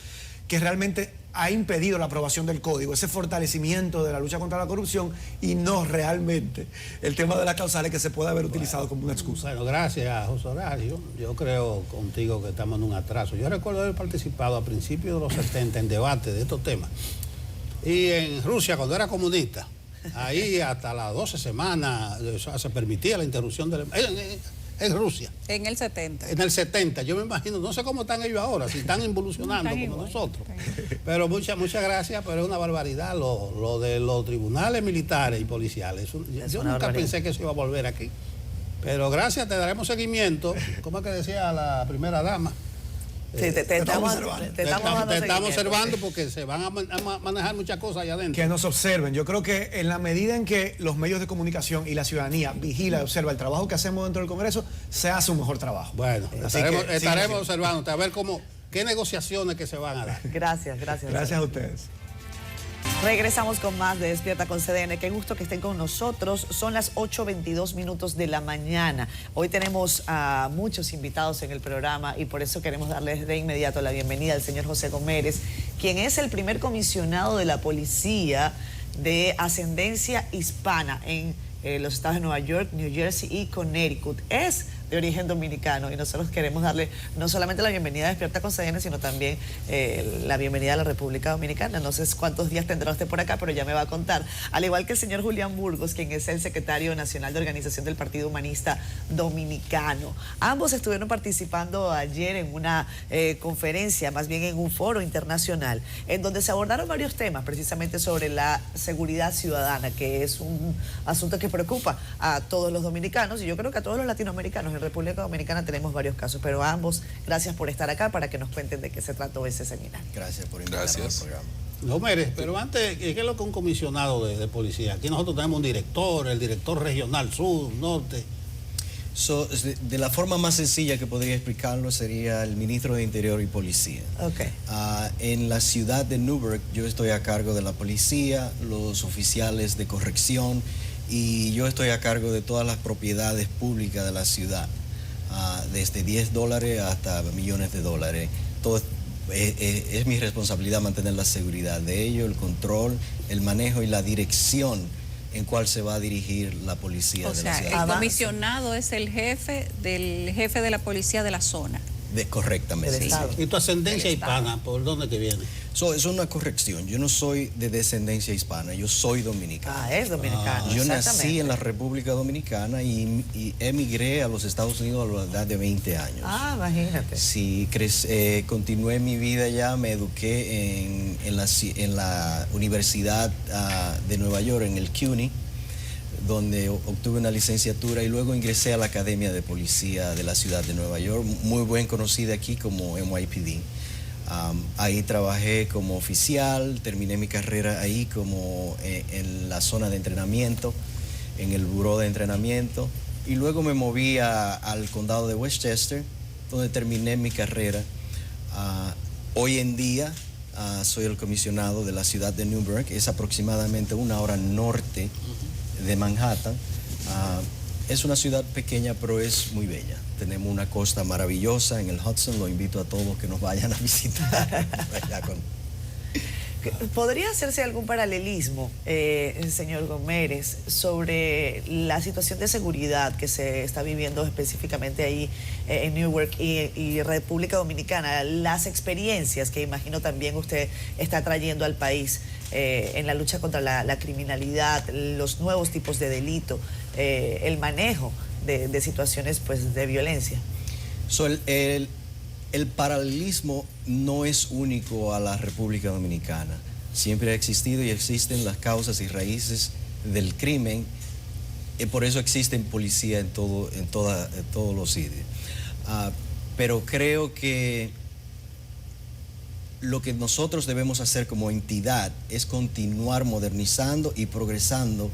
O: que realmente ha impedido la aprobación del código, ese fortalecimiento de la lucha contra la corrupción y no realmente el tema de las causales que se puede haber utilizado como una excusa.
B: Bueno, gracias, José Horacio. Yo creo contigo que estamos en un atraso. Yo recuerdo haber participado a principios de los 70 en debate de estos temas. Y en Rusia, cuando era comunista, ahí hasta las 12 semanas se permitía la interrupción de en Rusia.
A: En el 70.
B: En el 70, yo me imagino, no sé cómo están ellos ahora, si están involucionando como igual, nosotros. Pero muchas gracias, pero es una barbaridad lo de los tribunales militares y policiales. Yo nunca pensé que eso iba a volver aquí. Pero gracias, te daremos seguimiento. ¿Cómo es que decía la primera dama?
C: Sí, te estamos
B: observando porque se van a manejar muchas cosas allá adentro.
O: Que nos observen. Yo creo que en la medida en que los medios de comunicación y la ciudadanía vigila y observa el trabajo que hacemos dentro del Congreso, se hace un mejor trabajo.
B: Bueno, estaremos observando, a ver qué negociaciones que se van a dar.
C: Gracias.
O: Gracias a ustedes.
C: Regresamos con más de Despierta con CDN. Qué gusto que estén con nosotros. Son las 8:22 minutos de la mañana. Hoy tenemos a muchos invitados en el programa y por eso queremos darles de inmediato la bienvenida al señor José Gómez, quien es el primer comisionado de la policía de ascendencia hispana en los estados de Nueva York, New Jersey y Connecticut. Es de origen dominicano y nosotros queremos darle no solamente la bienvenida a Despierta con CDN, sino también la bienvenida a la República Dominicana. No sé cuántos días tendrá usted por acá, pero ya me va a contar. Al igual que el señor Julián Burgos, quien es el secretario nacional de organización del Partido Humanista Dominicano. Ambos estuvieron participando ayer en una conferencia, más bien en un foro internacional, en donde se abordaron varios temas, precisamente sobre la seguridad ciudadana, que es un asunto que preocupa a todos los dominicanos y yo creo que a todos los latinoamericanos en República Dominicana tenemos varios casos, pero ambos, gracias por estar acá para que nos cuenten de qué se trató ese seminario.
P: Gracias por invitarme al programa.
B: No, mire, pero antes, ¿qué es lo que un comisionado de policía? Aquí nosotros tenemos un director, el director regional sur, norte.
P: De la forma más sencilla que podría explicarlo sería el ministro de Interior y Policía.
C: Okay.
P: En la ciudad de Newburgh yo estoy a cargo de la policía, los oficiales de corrección y yo estoy a cargo de todas las propiedades públicas de la ciudad, desde $10 hasta millones de dólares. Todo es mi responsabilidad mantener la seguridad de ellos, el control, el manejo y la dirección en cuál se va a dirigir la policía de la ciudad.
A: El comisionado es el jefe de la policía de la zona.
P: Correctamente.
B: ¿Y tu ascendencia hispana, por dónde te viene?
P: Es una corrección. Yo no soy de descendencia hispana, yo soy dominicano.
C: Es dominicano.
P: Yo nací en la República Dominicana y emigré a los Estados Unidos a la edad de 20 años.
C: Imagínate.
P: Sí, continué mi vida allá, me eduqué en la Universidad de Nueva York, en el CUNY, donde obtuve una licenciatura y luego ingresé a la Academia de Policía de la ciudad de Nueva York, muy bien conocida aquí como NYPD. Ahí trabajé como oficial, terminé mi carrera ahí como en la zona de entrenamiento, en el buró de entrenamiento, y luego me moví al condado de Westchester, donde terminé mi carrera. Hoy en día soy el comisionado de la ciudad de Newburgh, es aproximadamente 1 hora norte de Manhattan. Es una ciudad pequeña, pero es muy bella. Tenemos una costa maravillosa en el Hudson. Lo invito a todos que nos vayan a visitar.
C: ¿Podría hacerse algún paralelismo, señor Gómez, sobre la situación de seguridad que se está viviendo específicamente ahí en Newark y República Dominicana? Las experiencias que imagino también usted está trayendo al país en la lucha contra la criminalidad, los nuevos tipos de delito, el manejo de situaciones pues, de violencia.
P: El paralelismo no es único a la República Dominicana. Siempre ha existido y existen las causas y raíces del crimen. Y por eso existen policía en todos los sitios. Pero creo que lo que nosotros debemos hacer como entidad es continuar modernizando y progresando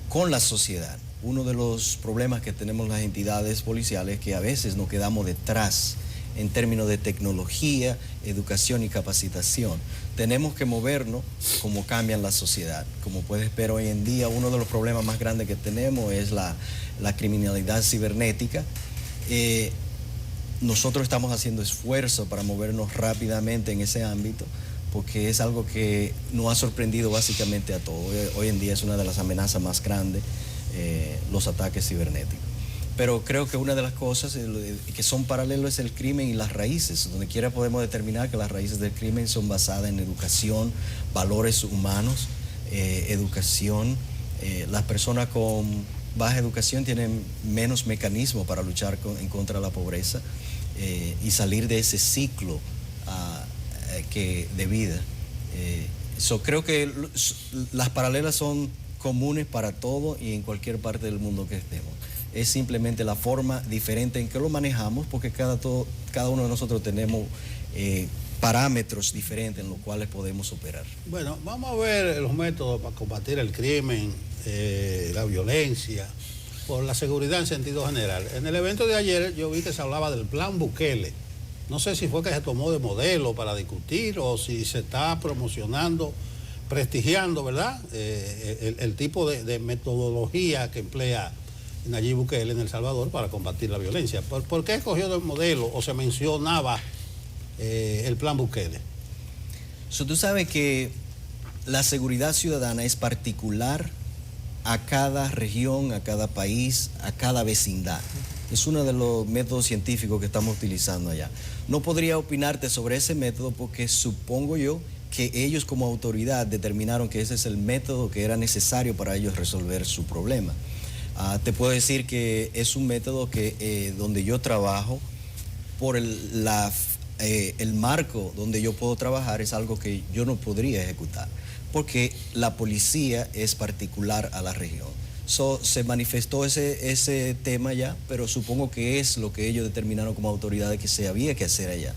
P: con la sociedad. Uno de los problemas que tenemos las entidades policiales es que a veces nos quedamos detrás en términos de tecnología, educación y capacitación. Tenemos que movernos como cambia la sociedad. Como puedes ver hoy en día, uno de los problemas más grandes que tenemos es la criminalidad cibernética. Nosotros estamos haciendo esfuerzo para movernos rápidamente en ese ámbito, porque es algo que nos ha sorprendido básicamente a todos. Hoy en día es una de las amenazas más grandes, los ataques cibernéticos. Pero creo que una de las cosas que son paralelos es el crimen y las raíces. Donde quiera podemos determinar que las raíces del crimen son basadas en educación, valores humanos, educación. Las personas con baja educación tienen menos mecanismos para luchar en contra de la pobreza y salir de ese ciclo de vida. Creo que las paralelas son comunes para todo y en cualquier parte del mundo que estemos. Es simplemente la forma diferente en que lo manejamos, porque cada uno de nosotros tenemos parámetros diferentes en los cuales podemos operar.
B: Bueno, vamos a ver los métodos para combatir el crimen, la violencia, por la seguridad en sentido general. En el evento de ayer yo vi que se hablaba del plan Bukele. No sé si fue que se tomó de modelo para discutir o si se está promocionando, prestigiando, ¿verdad? El tipo de metodología que emplea Nayib Bukele en El Salvador para combatir la violencia. ¿Por qué escogió de modelo o se mencionaba el plan Bukele?
P: Tú sabes que la seguridad ciudadana es particular a cada región, a cada país, a cada vecindad. Es uno de los métodos científicos que estamos utilizando allá. No podría opinarte sobre ese método porque supongo yo que ellos como autoridad determinaron que ese es el método que era necesario para ellos resolver su problema. Te puedo decir que es un método que donde yo trabajo, por el marco donde yo puedo trabajar, es algo que yo no podría ejecutar, porque la policía es particular a la región. Se manifestó ese tema ya, pero supongo que es lo que ellos determinaron como autoridades que se había que hacer allá.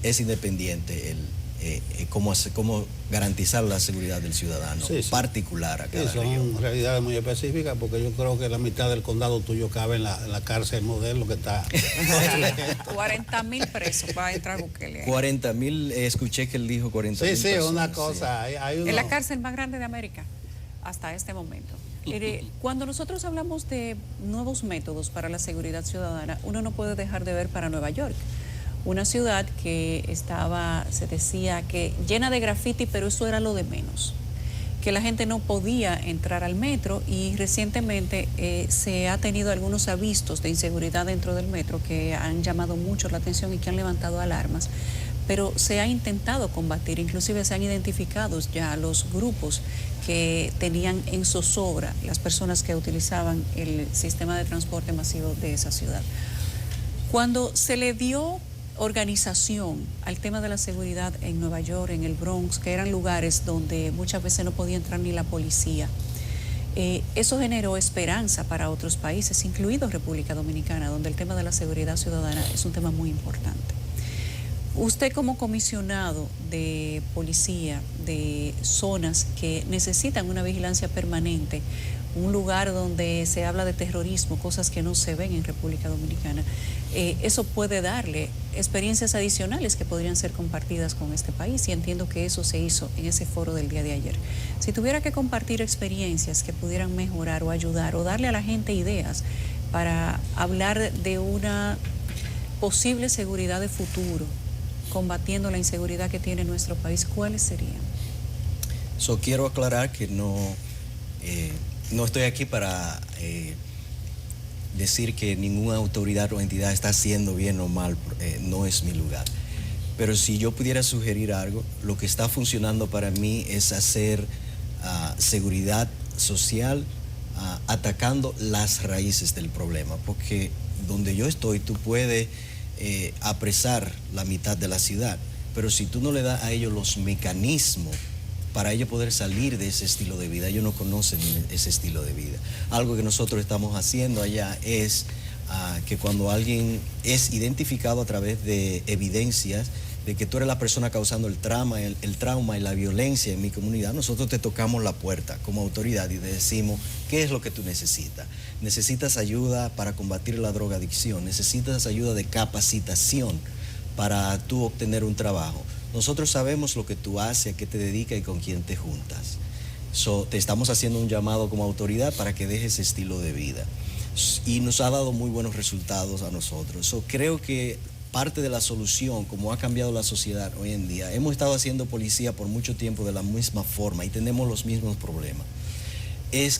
P: Es independiente cómo garantizar la seguridad del ciudadano, particular a cada región.
B: Son realidades muy específicas, porque yo creo que la mitad del condado tuyo cabe en la cárcel modelo que está.
A: 40,000 presos va a entrar Bukele.
P: 40,000, escuché que él dijo 40,000.
B: Sí, una cosa.
P: Sí.
A: Es la cárcel más grande de América hasta este momento. Cuando nosotros hablamos de nuevos métodos para la seguridad ciudadana, uno no puede dejar de ver para Nueva York. Una ciudad que se decía que llena de graffiti, pero eso era lo de menos. Que la gente no podía entrar al metro, y recientemente se ha tenido algunos avisos de inseguridad dentro del metro que han llamado mucho la atención y que han levantado alarmas. Pero se ha intentado combatir, inclusive se han identificado ya los grupos que tenían en zozobra las personas que utilizaban el sistema de transporte masivo de esa ciudad. Cuando se le dio organización al tema de la seguridad en Nueva York, en el Bronx, que eran lugares donde muchas veces no podía entrar ni la policía, eso generó esperanza para otros países, incluido República Dominicana, donde el tema de la seguridad ciudadana es un tema muy importante. Usted, como comisionado de policía de zonas que necesitan una vigilancia permanente, un lugar donde se habla de terrorismo, cosas que no se ven en República Dominicana, eso puede darle experiencias adicionales que podrían ser compartidas con este país, y entiendo que eso se hizo en ese foro del día de ayer. Si tuviera que compartir experiencias que pudieran mejorar o ayudar o darle a la gente ideas para hablar de una posible seguridad de futuro, combatiendo la inseguridad que tiene nuestro país, ¿cuáles serían?
P: Quiero aclarar que no estoy aquí para decir que ninguna autoridad o entidad está haciendo bien o mal, no es mi lugar. Pero si yo pudiera sugerir algo, lo que está funcionando para mí es hacer seguridad social atacando las raíces del problema, porque donde yo estoy tú puedes apresar la mitad de la ciudad, pero si tú no le das a ellos los mecanismos para ellos poder salir de ese estilo de vida, ellos no conocen ese estilo de vida. Algo que nosotros estamos haciendo allá es que cuando alguien es identificado a través de evidencias de que tú eres la persona causando el trauma y la violencia en mi comunidad, nosotros te tocamos la puerta como autoridad y te decimos qué es lo que tú necesitas. Necesitas ayuda para combatir la drogadicción, necesitas ayuda de capacitación para tú obtener un trabajo. Nosotros sabemos lo que tú haces, a qué te dedicas y con quién te juntas. Te estamos haciendo un llamado como autoridad para que dejes ese estilo de vida. Y nos ha dado muy buenos resultados a nosotros. Creo que parte de la solución, como ha cambiado la sociedad hoy en día, hemos estado haciendo policía por mucho tiempo de la misma forma y tenemos los mismos problemas.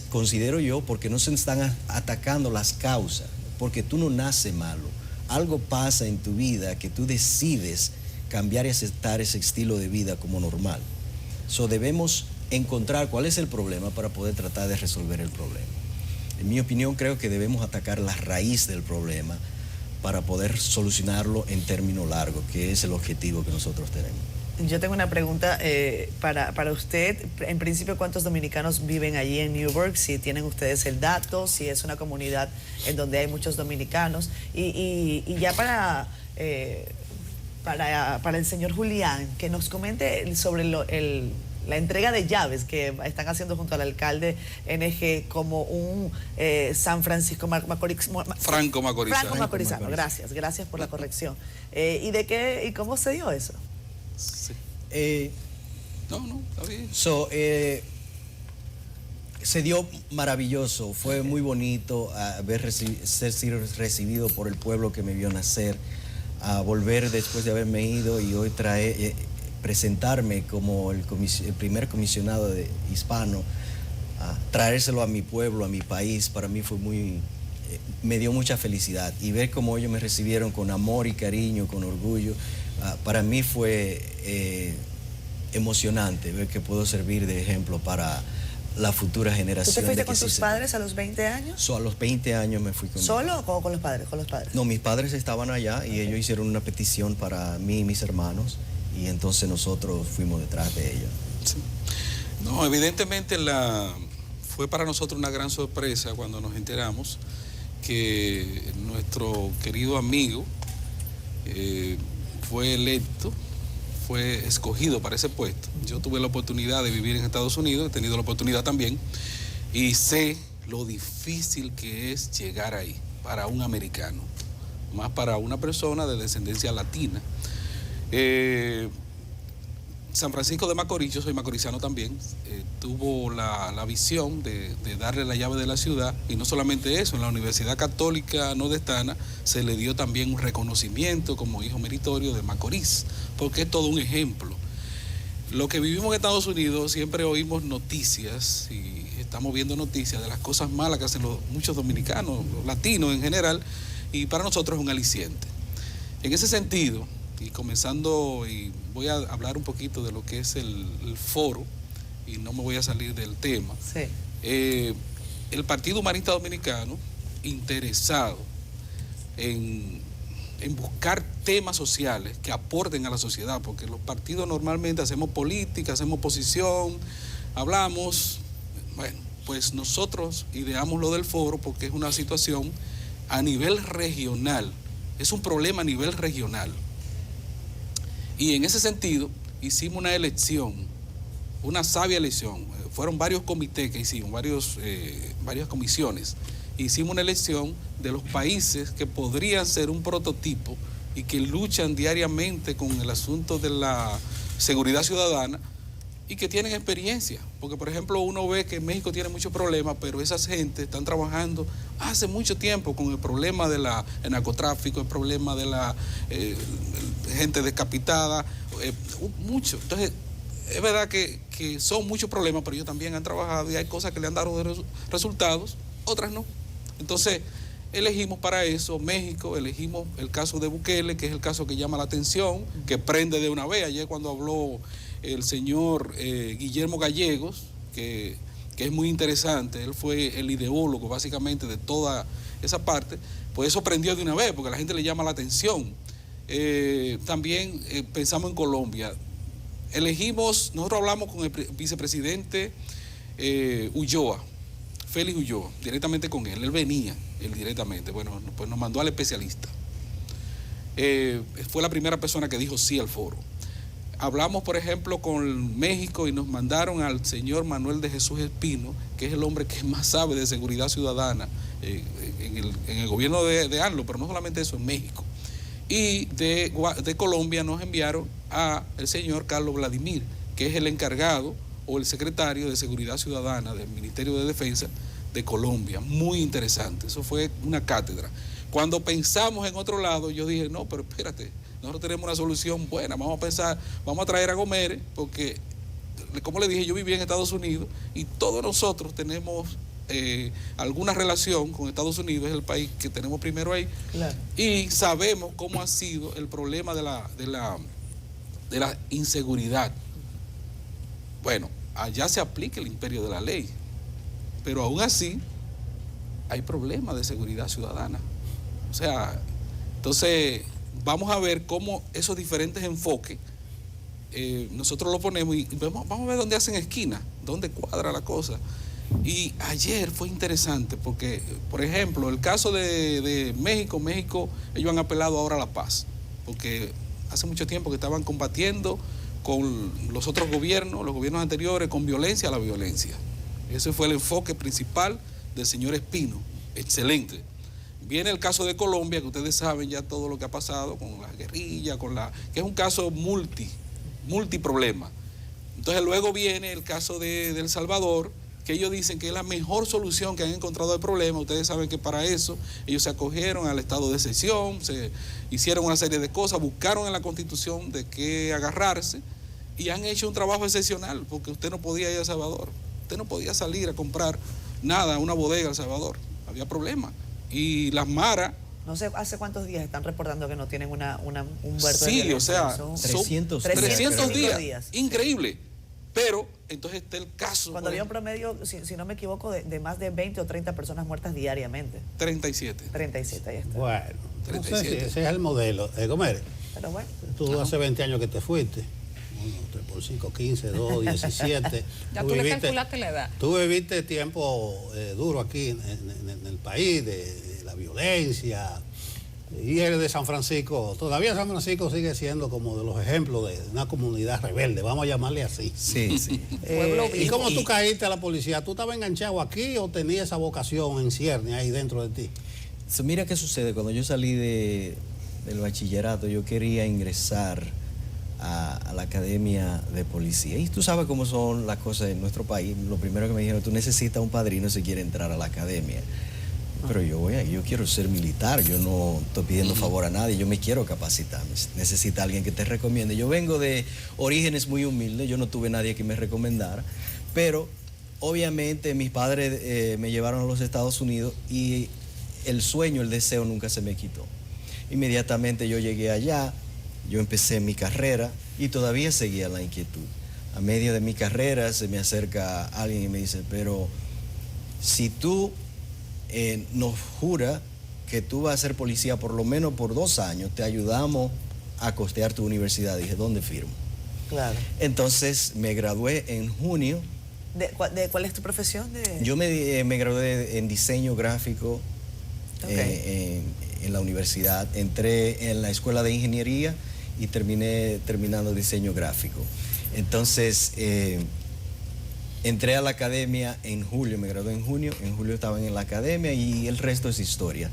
P: Considero yo, porque no se están atacando las causas, porque tú no naces malo. Algo pasa en tu vida que tú decides cambiar y aceptar ese estilo de vida como normal. Debemos encontrar cuál es el problema para poder tratar de resolver el problema. En mi opinión, creo que debemos atacar la raíz del problema para poder solucionarlo en términos largos, que es el objetivo que nosotros tenemos.
C: Yo tengo una pregunta para usted. En principio, ¿cuántos dominicanos viven allí en Newburgh? Si tienen ustedes el dato, si es una comunidad en donde hay muchos dominicanos. Y ya para el señor Julián, que nos comente sobre la entrega de llaves que están haciendo junto al alcalde NG como un San Francisco
Q: Franco Macorizano.
C: Gracias por la corrección. ¿Y cómo se dio eso?
Q: Sí. No, está bien.
P: Se dio maravilloso, fue muy bonito ser recibido por el pueblo que me vio nacer, a volver después de haberme ido y hoy presentarme como el primer comisionado hispano, traérselo a mi pueblo, a mi país, para mí fue me dio mucha felicidad, y ver cómo ellos me recibieron con amor y cariño, con orgullo, para mí fue emocionante ver que puedo servir de ejemplo para la futura generación.
C: ¿Tú te fuiste con tus padres a los 20 años?
P: A los 20 años me fui con
C: ¿Solo o con los padres? Con los padres.
P: No, mis padres estaban allá y ellos hicieron una petición para mí y mis hermanos, y entonces nosotros fuimos detrás de ellos.
Q: Sí. No, evidentemente la fue para nosotros una gran sorpresa cuando nos enteramos que nuestro querido amigo fue electo, fue escogido para ese puesto. Yo tuve la oportunidad de vivir en Estados Unidos, he tenido la oportunidad también, y sé lo difícil que es llegar ahí para un americano, más para una persona de descendencia latina. San Francisco de Macorís, yo soy macorizano también, tuvo la visión de darle la llave de la ciudad, y no solamente eso, en la Universidad Católica Nordestana se le dio también un reconocimiento como hijo meritorio de Macorís, porque es todo un ejemplo. Lo que vivimos en Estados Unidos, siempre oímos noticias y estamos viendo noticias de las cosas malas que hacen muchos dominicanos, los latinos en general, y para nosotros es un aliciente. En ese sentido, y comenzando, y voy a hablar un poquito de lo que es el foro, y no me voy a salir del tema.
C: Sí.
Q: El Partido Humanista Dominicano, interesado en buscar temas sociales que aporten a la sociedad, porque los partidos normalmente hacemos política, hacemos oposición, hablamos, bueno, pues nosotros ideamos lo del foro porque es una situación a nivel regional, es un problema a nivel regional. Y en ese sentido, hicimos una elección, una sabia elección. Fueron varios comités que hicimos, varias comisiones. Hicimos una elección de los países que podrían ser un prototipo y que luchan diariamente con el asunto de la seguridad ciudadana y que tienen experiencia. Porque, por ejemplo, uno ve que México tiene muchos problemas, pero esas gentes están trabajando hace mucho tiempo con el problema del narcotráfico, el problema de la gente decapitada, mucho. Entonces, es verdad que son muchos problemas, pero ellos también han trabajado y hay cosas que le han dado resultados, otras no. Entonces, elegimos para eso México, elegimos el caso de Bukele, que es el caso que llama la atención, que prende de una vez. Ayer cuando habló el señor Guillermo Gallegos, que es muy interesante, él fue el ideólogo básicamente de toda esa parte, pues eso prendió de una vez, porque a la gente le llama la atención. También pensamos en Colombia. Nosotros hablamos con el vicepresidente Ulloa, Félix Ulloa, directamente con él. Él venía, directamente. Bueno, pues nos mandó al especialista. Fue la primera persona que dijo sí al foro. Hablamos, por ejemplo, con México y nos mandaron al señor Manuel de Jesús Espino, que es el hombre que más sabe de seguridad ciudadana en el gobierno de ANLO, pero no solamente eso, en México. Y de Colombia nos enviaron a el señor Carlos Vladimir, que es el encargado o el secretario de Seguridad Ciudadana del Ministerio de Defensa de Colombia. Muy interesante, eso fue una cátedra. Cuando pensamos en otro lado, yo dije, no, pero espérate, nosotros tenemos una solución buena, vamos a pensar, vamos a traer a Gómez, porque, como le dije, yo viví en Estados Unidos y todos nosotros tenemos alguna relación con Estados Unidos, es el país que tenemos primero ahí,
C: claro.
Q: Y sabemos cómo ha sido el problema de la inseguridad. Bueno, allá se aplica el imperio de la ley, pero aún así hay problemas de seguridad ciudadana. O sea, entonces vamos a ver cómo esos diferentes enfoques nosotros lo ponemos y vamos a ver dónde hacen esquina, dónde cuadra la cosa. Y ayer fue interesante porque, por ejemplo, el caso de México, ellos han apelado ahora a la paz, porque hace mucho tiempo que estaban combatiendo con los otros gobiernos, los gobiernos anteriores, con violencia a la violencia. Ese fue el enfoque principal del señor Espino, excelente. Viene el caso de Colombia, que ustedes saben ya todo lo que ha pasado con la guerrilla, que es un caso multiproblema. Entonces luego viene el caso de El Salvador, que ellos dicen que es la mejor solución que han encontrado al problema. Ustedes saben que para eso ellos se acogieron al estado de excepción, se hicieron una serie de cosas, buscaron en la Constitución de qué agarrarse y han hecho un trabajo excepcional, porque usted no podía ir a El Salvador, usted no podía salir a comprar nada a una bodega en El Salvador, había problemas. Y las maras...
C: No sé, ¿hace cuántos días están reportando que no tienen un huerto de
Q: Sí,
C: violencia?
Q: o sea,
C: son
Q: 300 días. Increíble. Pero entonces está el caso.
C: Cuando había un promedio, si no me equivoco, de más de 20 o 30 personas muertas diariamente.
Q: 37.
C: 37, ahí está.
B: Bueno, no sé si ese es el modelo. Gómez,
C: pero bueno.
B: Tú hace 20 años que te fuiste. 3 por 5, 15, 2, 17.
A: Ya tú le calculaste la edad.
B: Tú viviste tiempo duro aquí en el país, de la violencia. Y eres de San Francisco. Todavía San Francisco sigue siendo como de los ejemplos de una comunidad rebelde, vamos a llamarle así.
P: Sí, sí.
B: ¿Y cómo tú caíste a la policía? ¿Tú estabas enganchado aquí o tenías esa vocación en cierne ahí dentro de ti?
P: Mira qué sucede. Cuando yo salí del bachillerato, yo quería ingresar a la academia de policía. Y tú sabes cómo son las cosas en nuestro país. Lo primero que me dijeron, tú necesitas un padrino si quieres entrar a la academia. Pero yo quiero ser militar, yo no estoy pidiendo favor a nadie, yo me quiero capacitar, necesita alguien que te recomiende. Yo vengo de orígenes muy humildes, yo no tuve nadie que me recomendara, pero obviamente mis padres me llevaron a los Estados Unidos y el sueño, el deseo nunca se me quitó. Inmediatamente yo llegué allá, yo empecé mi carrera y todavía seguía la inquietud. A medio de mi carrera se me acerca alguien y me dice, pero si tú nos jura que tú vas a ser policía por lo menos por 2 años, te ayudamos a costear tu universidad. Dije, ¿dónde firmo?
C: Claro.
P: Entonces me gradué en junio.
C: ¿De cuál es tu profesión?
P: Yo me gradué en diseño gráfico en la universidad. Entré en la escuela de ingeniería y terminando diseño gráfico. Entonces entré a la academia en julio, me gradué en junio estaba en la academia y el resto es historia.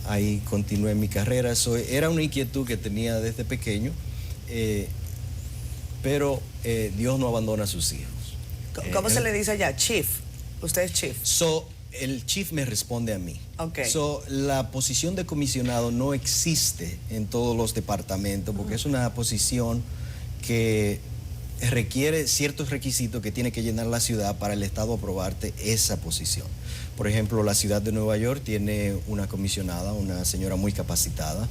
P: Ahí continué mi carrera. Era una inquietud que tenía desde pequeño, pero Dios no abandona a sus hijos.
C: ¿Cómo se le dice allá? Chief. Usted es chief.
P: El chief me responde a mí.
C: Okay.
P: La posición de comisionado no existe en todos los departamentos porque es una posición que requiere ciertos requisitos que tiene que llenar la ciudad para el Estado aprobarte esa posición. Por ejemplo, la ciudad de Nueva York tiene una comisionada, una señora muy capacitada.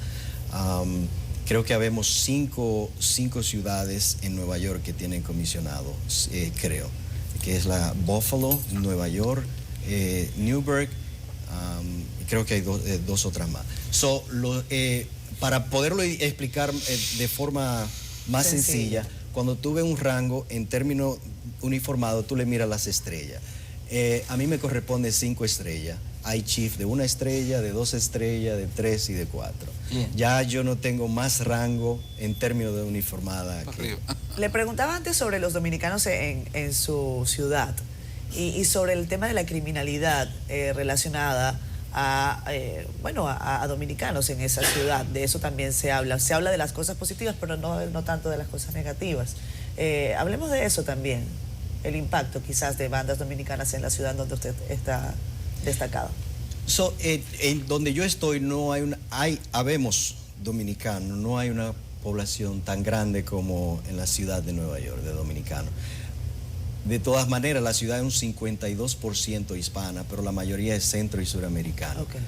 P: Creo que habemos cinco ciudades en Nueva York que tienen comisionado, creo, que es la Buffalo, Nueva York, Newburgh, creo que hay dos otras más. Para poderlo explicar de forma más sencilla, cuando tú ves un rango en términos uniformados, tú le miras las estrellas. A mí me corresponde 5 estrellas. Hay chief de 1 estrella, de 2 estrellas, de 3 y de 4. Ya yo no tengo más rango en términos de uniformada.
C: Le preguntaba antes sobre los dominicanos en su ciudad y sobre el tema de la criminalidad relacionada a dominicanos en esa ciudad. De eso también se habla. Se habla de las cosas positivas, pero no tanto de las cosas negativas. Hablemos de eso también, el impacto quizás de bandas dominicanas en la ciudad donde usted está destacado.
P: Donde yo estoy habemos dominicanos, no hay una población tan grande como en la ciudad de Nueva York, de dominicanos. De todas maneras, la ciudad es un 52% hispana, pero la mayoría es centro y suramericana. Okay.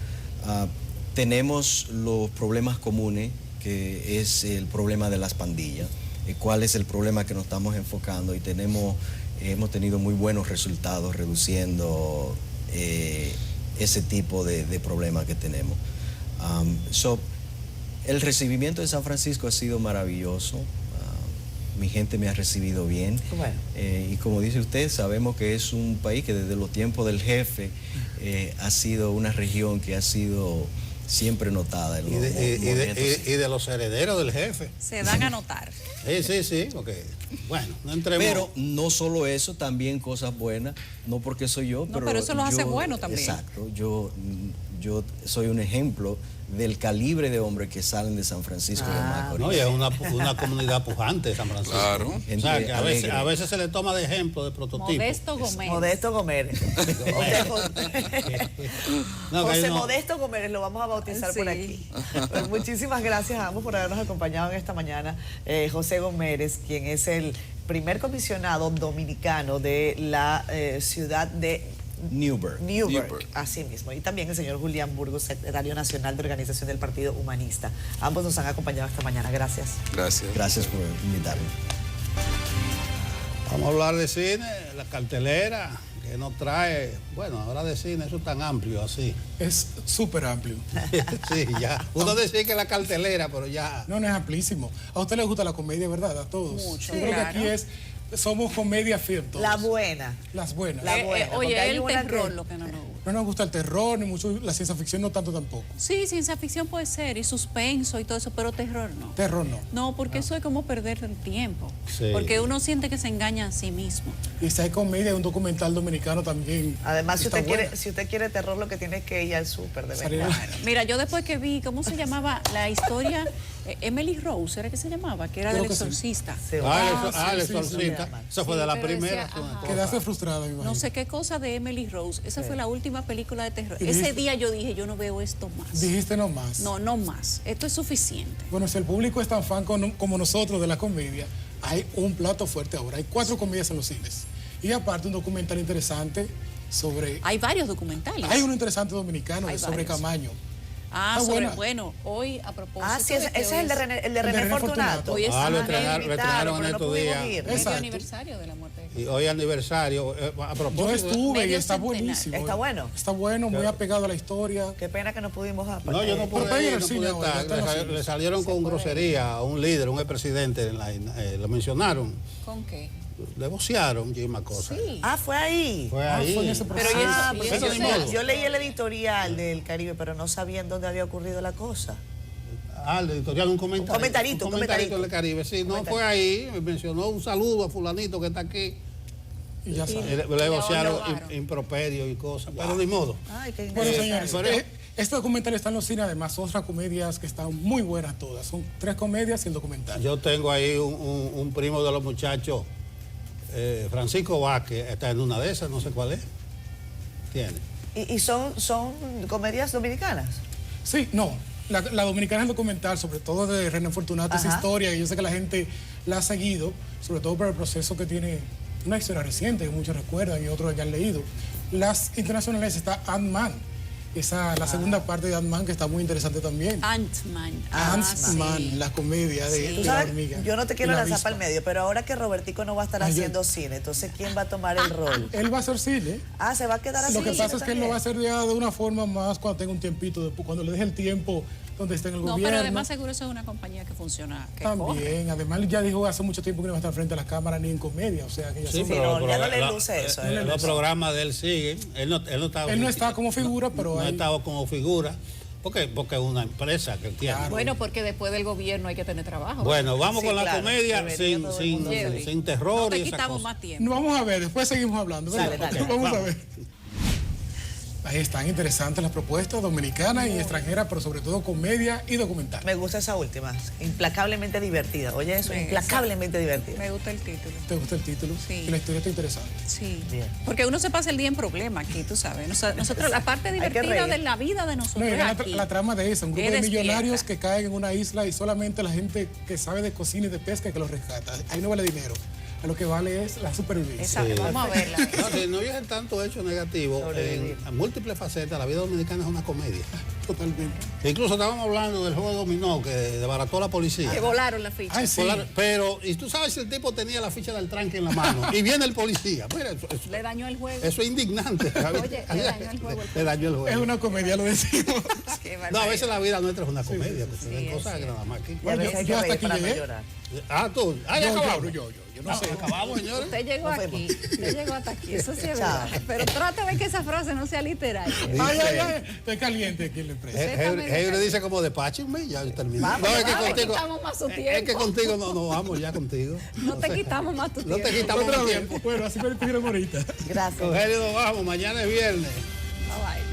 P: Tenemos los problemas comunes, que es el problema de las pandillas, cuál es el problema que nos estamos enfocando y hemos tenido muy buenos resultados reduciendo ese tipo de problemas que tenemos. El recibimiento de San Francisco ha sido maravilloso. Mi gente me ha recibido bien. Bueno. Y como dice usted, sabemos que es un país que desde los tiempos del jefe ha sido una región que ha sido siempre notada.
B: Y de los herederos del jefe.
A: Se dan a notar.
B: Sí, porque, bueno, no entremos.
P: Pero no solo eso, también cosas buenas, no porque soy yo,
A: pero eso los hace buenos también.
P: Exacto, yo soy un ejemplo del calibre de hombres que salen de San Francisco de Macorís.
B: No, y es una comunidad pujante San Francisco.
Q: Claro.
B: O sea, que a veces se le toma de ejemplo, de prototipo.
C: Modesto Gómez. José Modesto Gómez, lo vamos a bautizar por aquí. Pues muchísimas gracias a ambos por habernos acompañado en esta mañana. José Gómez, quien es el primer comisionado dominicano de la ciudad de
P: Newburgh,
C: así mismo. Y también el señor Julián Burgos, secretario nacional de organización del Partido Humanista. Ambos nos han acompañado esta mañana. Gracias.
P: Gracias por invitarme.
B: Vamos a hablar de cine, la cartelera que nos trae, bueno, ahora de cine, eso es tan amplio así.
R: Es súper amplio.
B: Sí, ya. Uno decía que la cartelera, pero ya.
R: No, no es amplísimo. A usted le gusta la comedia, ¿verdad? A todos.
C: Mucho.
R: Yo creo que aquí somos comedia film todos.
C: La buena.
R: Las buenas.
C: La buena.
A: Oye, el terror lo que no nos gusta.
R: No nos gusta el terror, ni mucho la ciencia ficción, no tanto tampoco.
A: Sí, ciencia ficción puede ser, y suspenso y todo eso, pero terror no.
R: Terror no.
A: No, porque eso es como perder el tiempo.
B: Sí.
A: Porque uno siente que se engaña a sí mismo.
R: Y si hay comedia, un documental dominicano también.
C: Además, si
R: está
C: usted,
R: bueno.
C: si usted quiere terror, lo que tiene es que ir al súper, de
R: Salir
C: verdad.
A: Mira, yo después que vi, ¿cómo se llamaba? La historia, Emily Rose, ¿era que se llamaba? Que era
R: Creo
A: del
R: que sí.
A: exorcista.
C: Sí,
B: El
R: sí,
B: exorcista. Eso fue de la
A: pero
B: primera.
A: decía, ajá.
R: Quedaste frustrada, mi imagino.
A: No sé qué cosa de Emily Rose. Esa fue la última película de terror.
R: Y
A: Ese
R: dijiste-
A: día yo dije, yo no veo esto más.
R: Dijiste no más.
A: No, no más. Esto es suficiente.
R: Bueno, si el público es tan fan como nosotros de la comedia, hay un plato fuerte ahora. Hay 4 comedias en los cines. Y aparte un documental interesante sobre...
A: Hay varios documentales.
R: Hay uno interesante dominicano
A: Hay
R: sobre
A: varios.
R: Camaño.
A: Ah,
R: Está
A: sobre,
R: buena.
A: bueno, hoy a propósito.
C: Ah, sí, ese
A: de que
C: es
A: hoy
C: el de René Fortunato.
A: Hoy es
B: Ah, lo
A: Ajá.
B: estrenaron en estos días.
A: medio
R: Exacto.
A: aniversario de la muerte de
B: Y hoy aniversario. A
R: Yo
B: propósito.
R: estuve y
A: medio
R: está
A: centenario.
R: buenísimo.
C: ¿Está bueno?
R: Está bueno, muy apegado a la historia.
C: Qué pena que no pudimos...
B: No, yo no pude
R: Pero
B: ir,
R: en el
B: no
R: cine
B: pude
R: ahora,
B: estar.
R: ya está en los
B: Le
R: cines.
B: salieron con grosería a un líder, un expresidente, lo mencionaron.
A: ¿Con qué?
B: Le vocearon y una cosa.
A: Sí.
C: Ah, fue ahí.
B: Fue
R: Ah,
B: ahí.
R: fue en ese
A: Pero
R: proceso.
A: y eso-
C: Ah,
A: y
C: porque
A: eso
B: ni modo.
C: yo leí el editorial del Caribe, pero no sabía en dónde había ocurrido la cosa.
B: Ah, el editorial, un comentario.
C: Un comentarito,
B: Un comentarito del Caribe. Sí, no fue ahí. Me mencionó un saludo a fulanito que está aquí.
R: Y ya
B: Y
R: sabes.
B: le vocearon
A: ahogaron.
B: improperio y cosas. Pero ni modo.
C: Ay, qué
R: Bueno,
C: interesante.
R: señores, este documental está en los cines, además otras comedias que están muy buenas todas. Son 3 comedias y el documental.
B: Yo tengo ahí un primo de los muchachos, Francisco Vázquez, está en una de esas, no sé cuál es. Tiene.
C: ¿Y son comedias dominicanas?
R: Sí, no. La dominicana es el documental, sobre todo de René Fortunato, esa
C: Ajá.
R: historia, y yo sé que la gente la ha seguido, sobre todo por el proceso que tiene una historia reciente, que muchos recuerdan y otros ya han leído. Las internacionales está Ant-Man, la segunda parte de Ant-Man, que está muy interesante también.
A: Ant-Man.
R: Ant-Man,
A: sí.
R: la comedia de
C: Tú
R: la
C: sabes,
R: hormiga.
C: yo no te quiero
R: y la
C: lanzar
R: avispa.
C: para el medio, pero ahora que Robertico no va a estar
R: Ay, yo-
C: haciendo cine, entonces ¿quién va a tomar el rol?
R: Él va a hacer cine.
C: Ah, se va a quedar así.
R: Lo que pasa es que él lo va a
C: también.
R: hacer ya de una forma más cuando tenga un tiempito, después, cuando le deje el tiempo donde esté en el
A: No,
R: gobierno.
A: pero además seguro eso es una compañía que funciona. Que corre.
R: También, además él ya dijo hace mucho tiempo que no va a estar frente a las cámaras ni en comedia, o sea que ya
B: Sí,
R: sabe.
C: no, ya no le
B: la-
C: luce eso,
B: Los programas de él siguen. Él no está.
R: Él no está como figura, pero
B: no
R: hay-
B: estaba como figura. Porque es una empresa que él tiene.
A: Bueno, porque después del gobierno hay que tener trabajo.
B: Bueno, vamos
C: Sí,
B: con la
C: claro,
B: comedia
C: debería
B: sin,
C: todo el
B: sin,
C: mundo
A: hacerlo.
B: sin terror
A: No te
B: y esas
A: quitamos
B: cosas.
A: más tiempo.
R: No, vamos a ver, después seguimos hablando. ¿verdad?
C: Dale, dale.
R: Vamos a
B: Vamos.
R: ver. Ahí están interesantes las propuestas dominicanas y extranjeras, pero sobre todo comedia y documental.
C: Me gusta esa última, implacablemente divertida. Oye, eso,
A: Sí,
C: implacablemente divertida.
A: Me gusta el título.
R: ¿Te gusta el título?
A: Sí.
R: Y la historia está interesante.
A: Sí.
C: Bien.
A: Porque uno se pasa el día en problema aquí, tú sabes. Nosotros, la parte
C: Hay que
A: divertida
C: reír.
A: de la vida de nosotros
R: No, y
A: es
R: era
A: aquí.
R: la trama de eso, un grupo
A: Es
R: de
A: despierta.
R: millonarios que caen en una isla y solamente la gente que sabe de cocina y de pesca que los rescata. Ahí no vale dinero. A lo que vale es la supervivencia.
A: Exacto, vamos a verla.
B: No, si no hubiesen tanto hecho negativo, en múltiples facetas, la vida dominicana es una comedia.
R: Totalmente.
B: Incluso estábamos hablando del juego de dominó que desbarató la policía.
A: Que volaron la ficha.
R: Ay, sí.
B: Pero, y tú sabes si el tipo tenía la ficha del tranque en la mano y viene el policía. Mira,
A: Le dañó el juego.
B: eso es indignante. ¿sabes?
A: Oye, le dañó el juego.
B: Le dañó el juego.
R: Es una comedia, lo decimos.
A: Qué
B: No, a
A: barbaridad.
B: veces la vida nuestra es una comedia, que se ven
A: es
B: cosas que
A: cierto.
B: nada más aquí.
C: Y a
R: Bueno,
C: veces hay
R: yo
C: que
R: hasta
C: reír
R: aquí
C: para no
R: llegué.
C: llorar.
B: Ah, tú. Ah, ya acabamos.
R: Yo no sé.
B: Acabamos, señores.
A: Usted llegó
C: Nos
A: aquí,
C: vemos.
A: usted llegó hasta aquí, eso sí es
C: Chao.
A: verdad. Pero trate de que esa frase no sea literal.
R: Ay, ay, ay, estoy caliente aquí en la empresa.
B: Hebre dice como despáchenme, ya terminé.
C: Vamos,
B: No, es que
A: no te
B: contigo.
A: quitamos más su
B: Es que
A: tiempo.
B: contigo no vamos ya contigo.
A: No te quitamos más tu
B: No
A: tiempo.
B: te quitamos
R: Otra
B: más
R: vez.
B: tiempo.
R: Bueno, así me pidieron ahorita.
C: Gracias.
B: Rogelio, nos vamos. Mañana es viernes.
A: Bye, bye.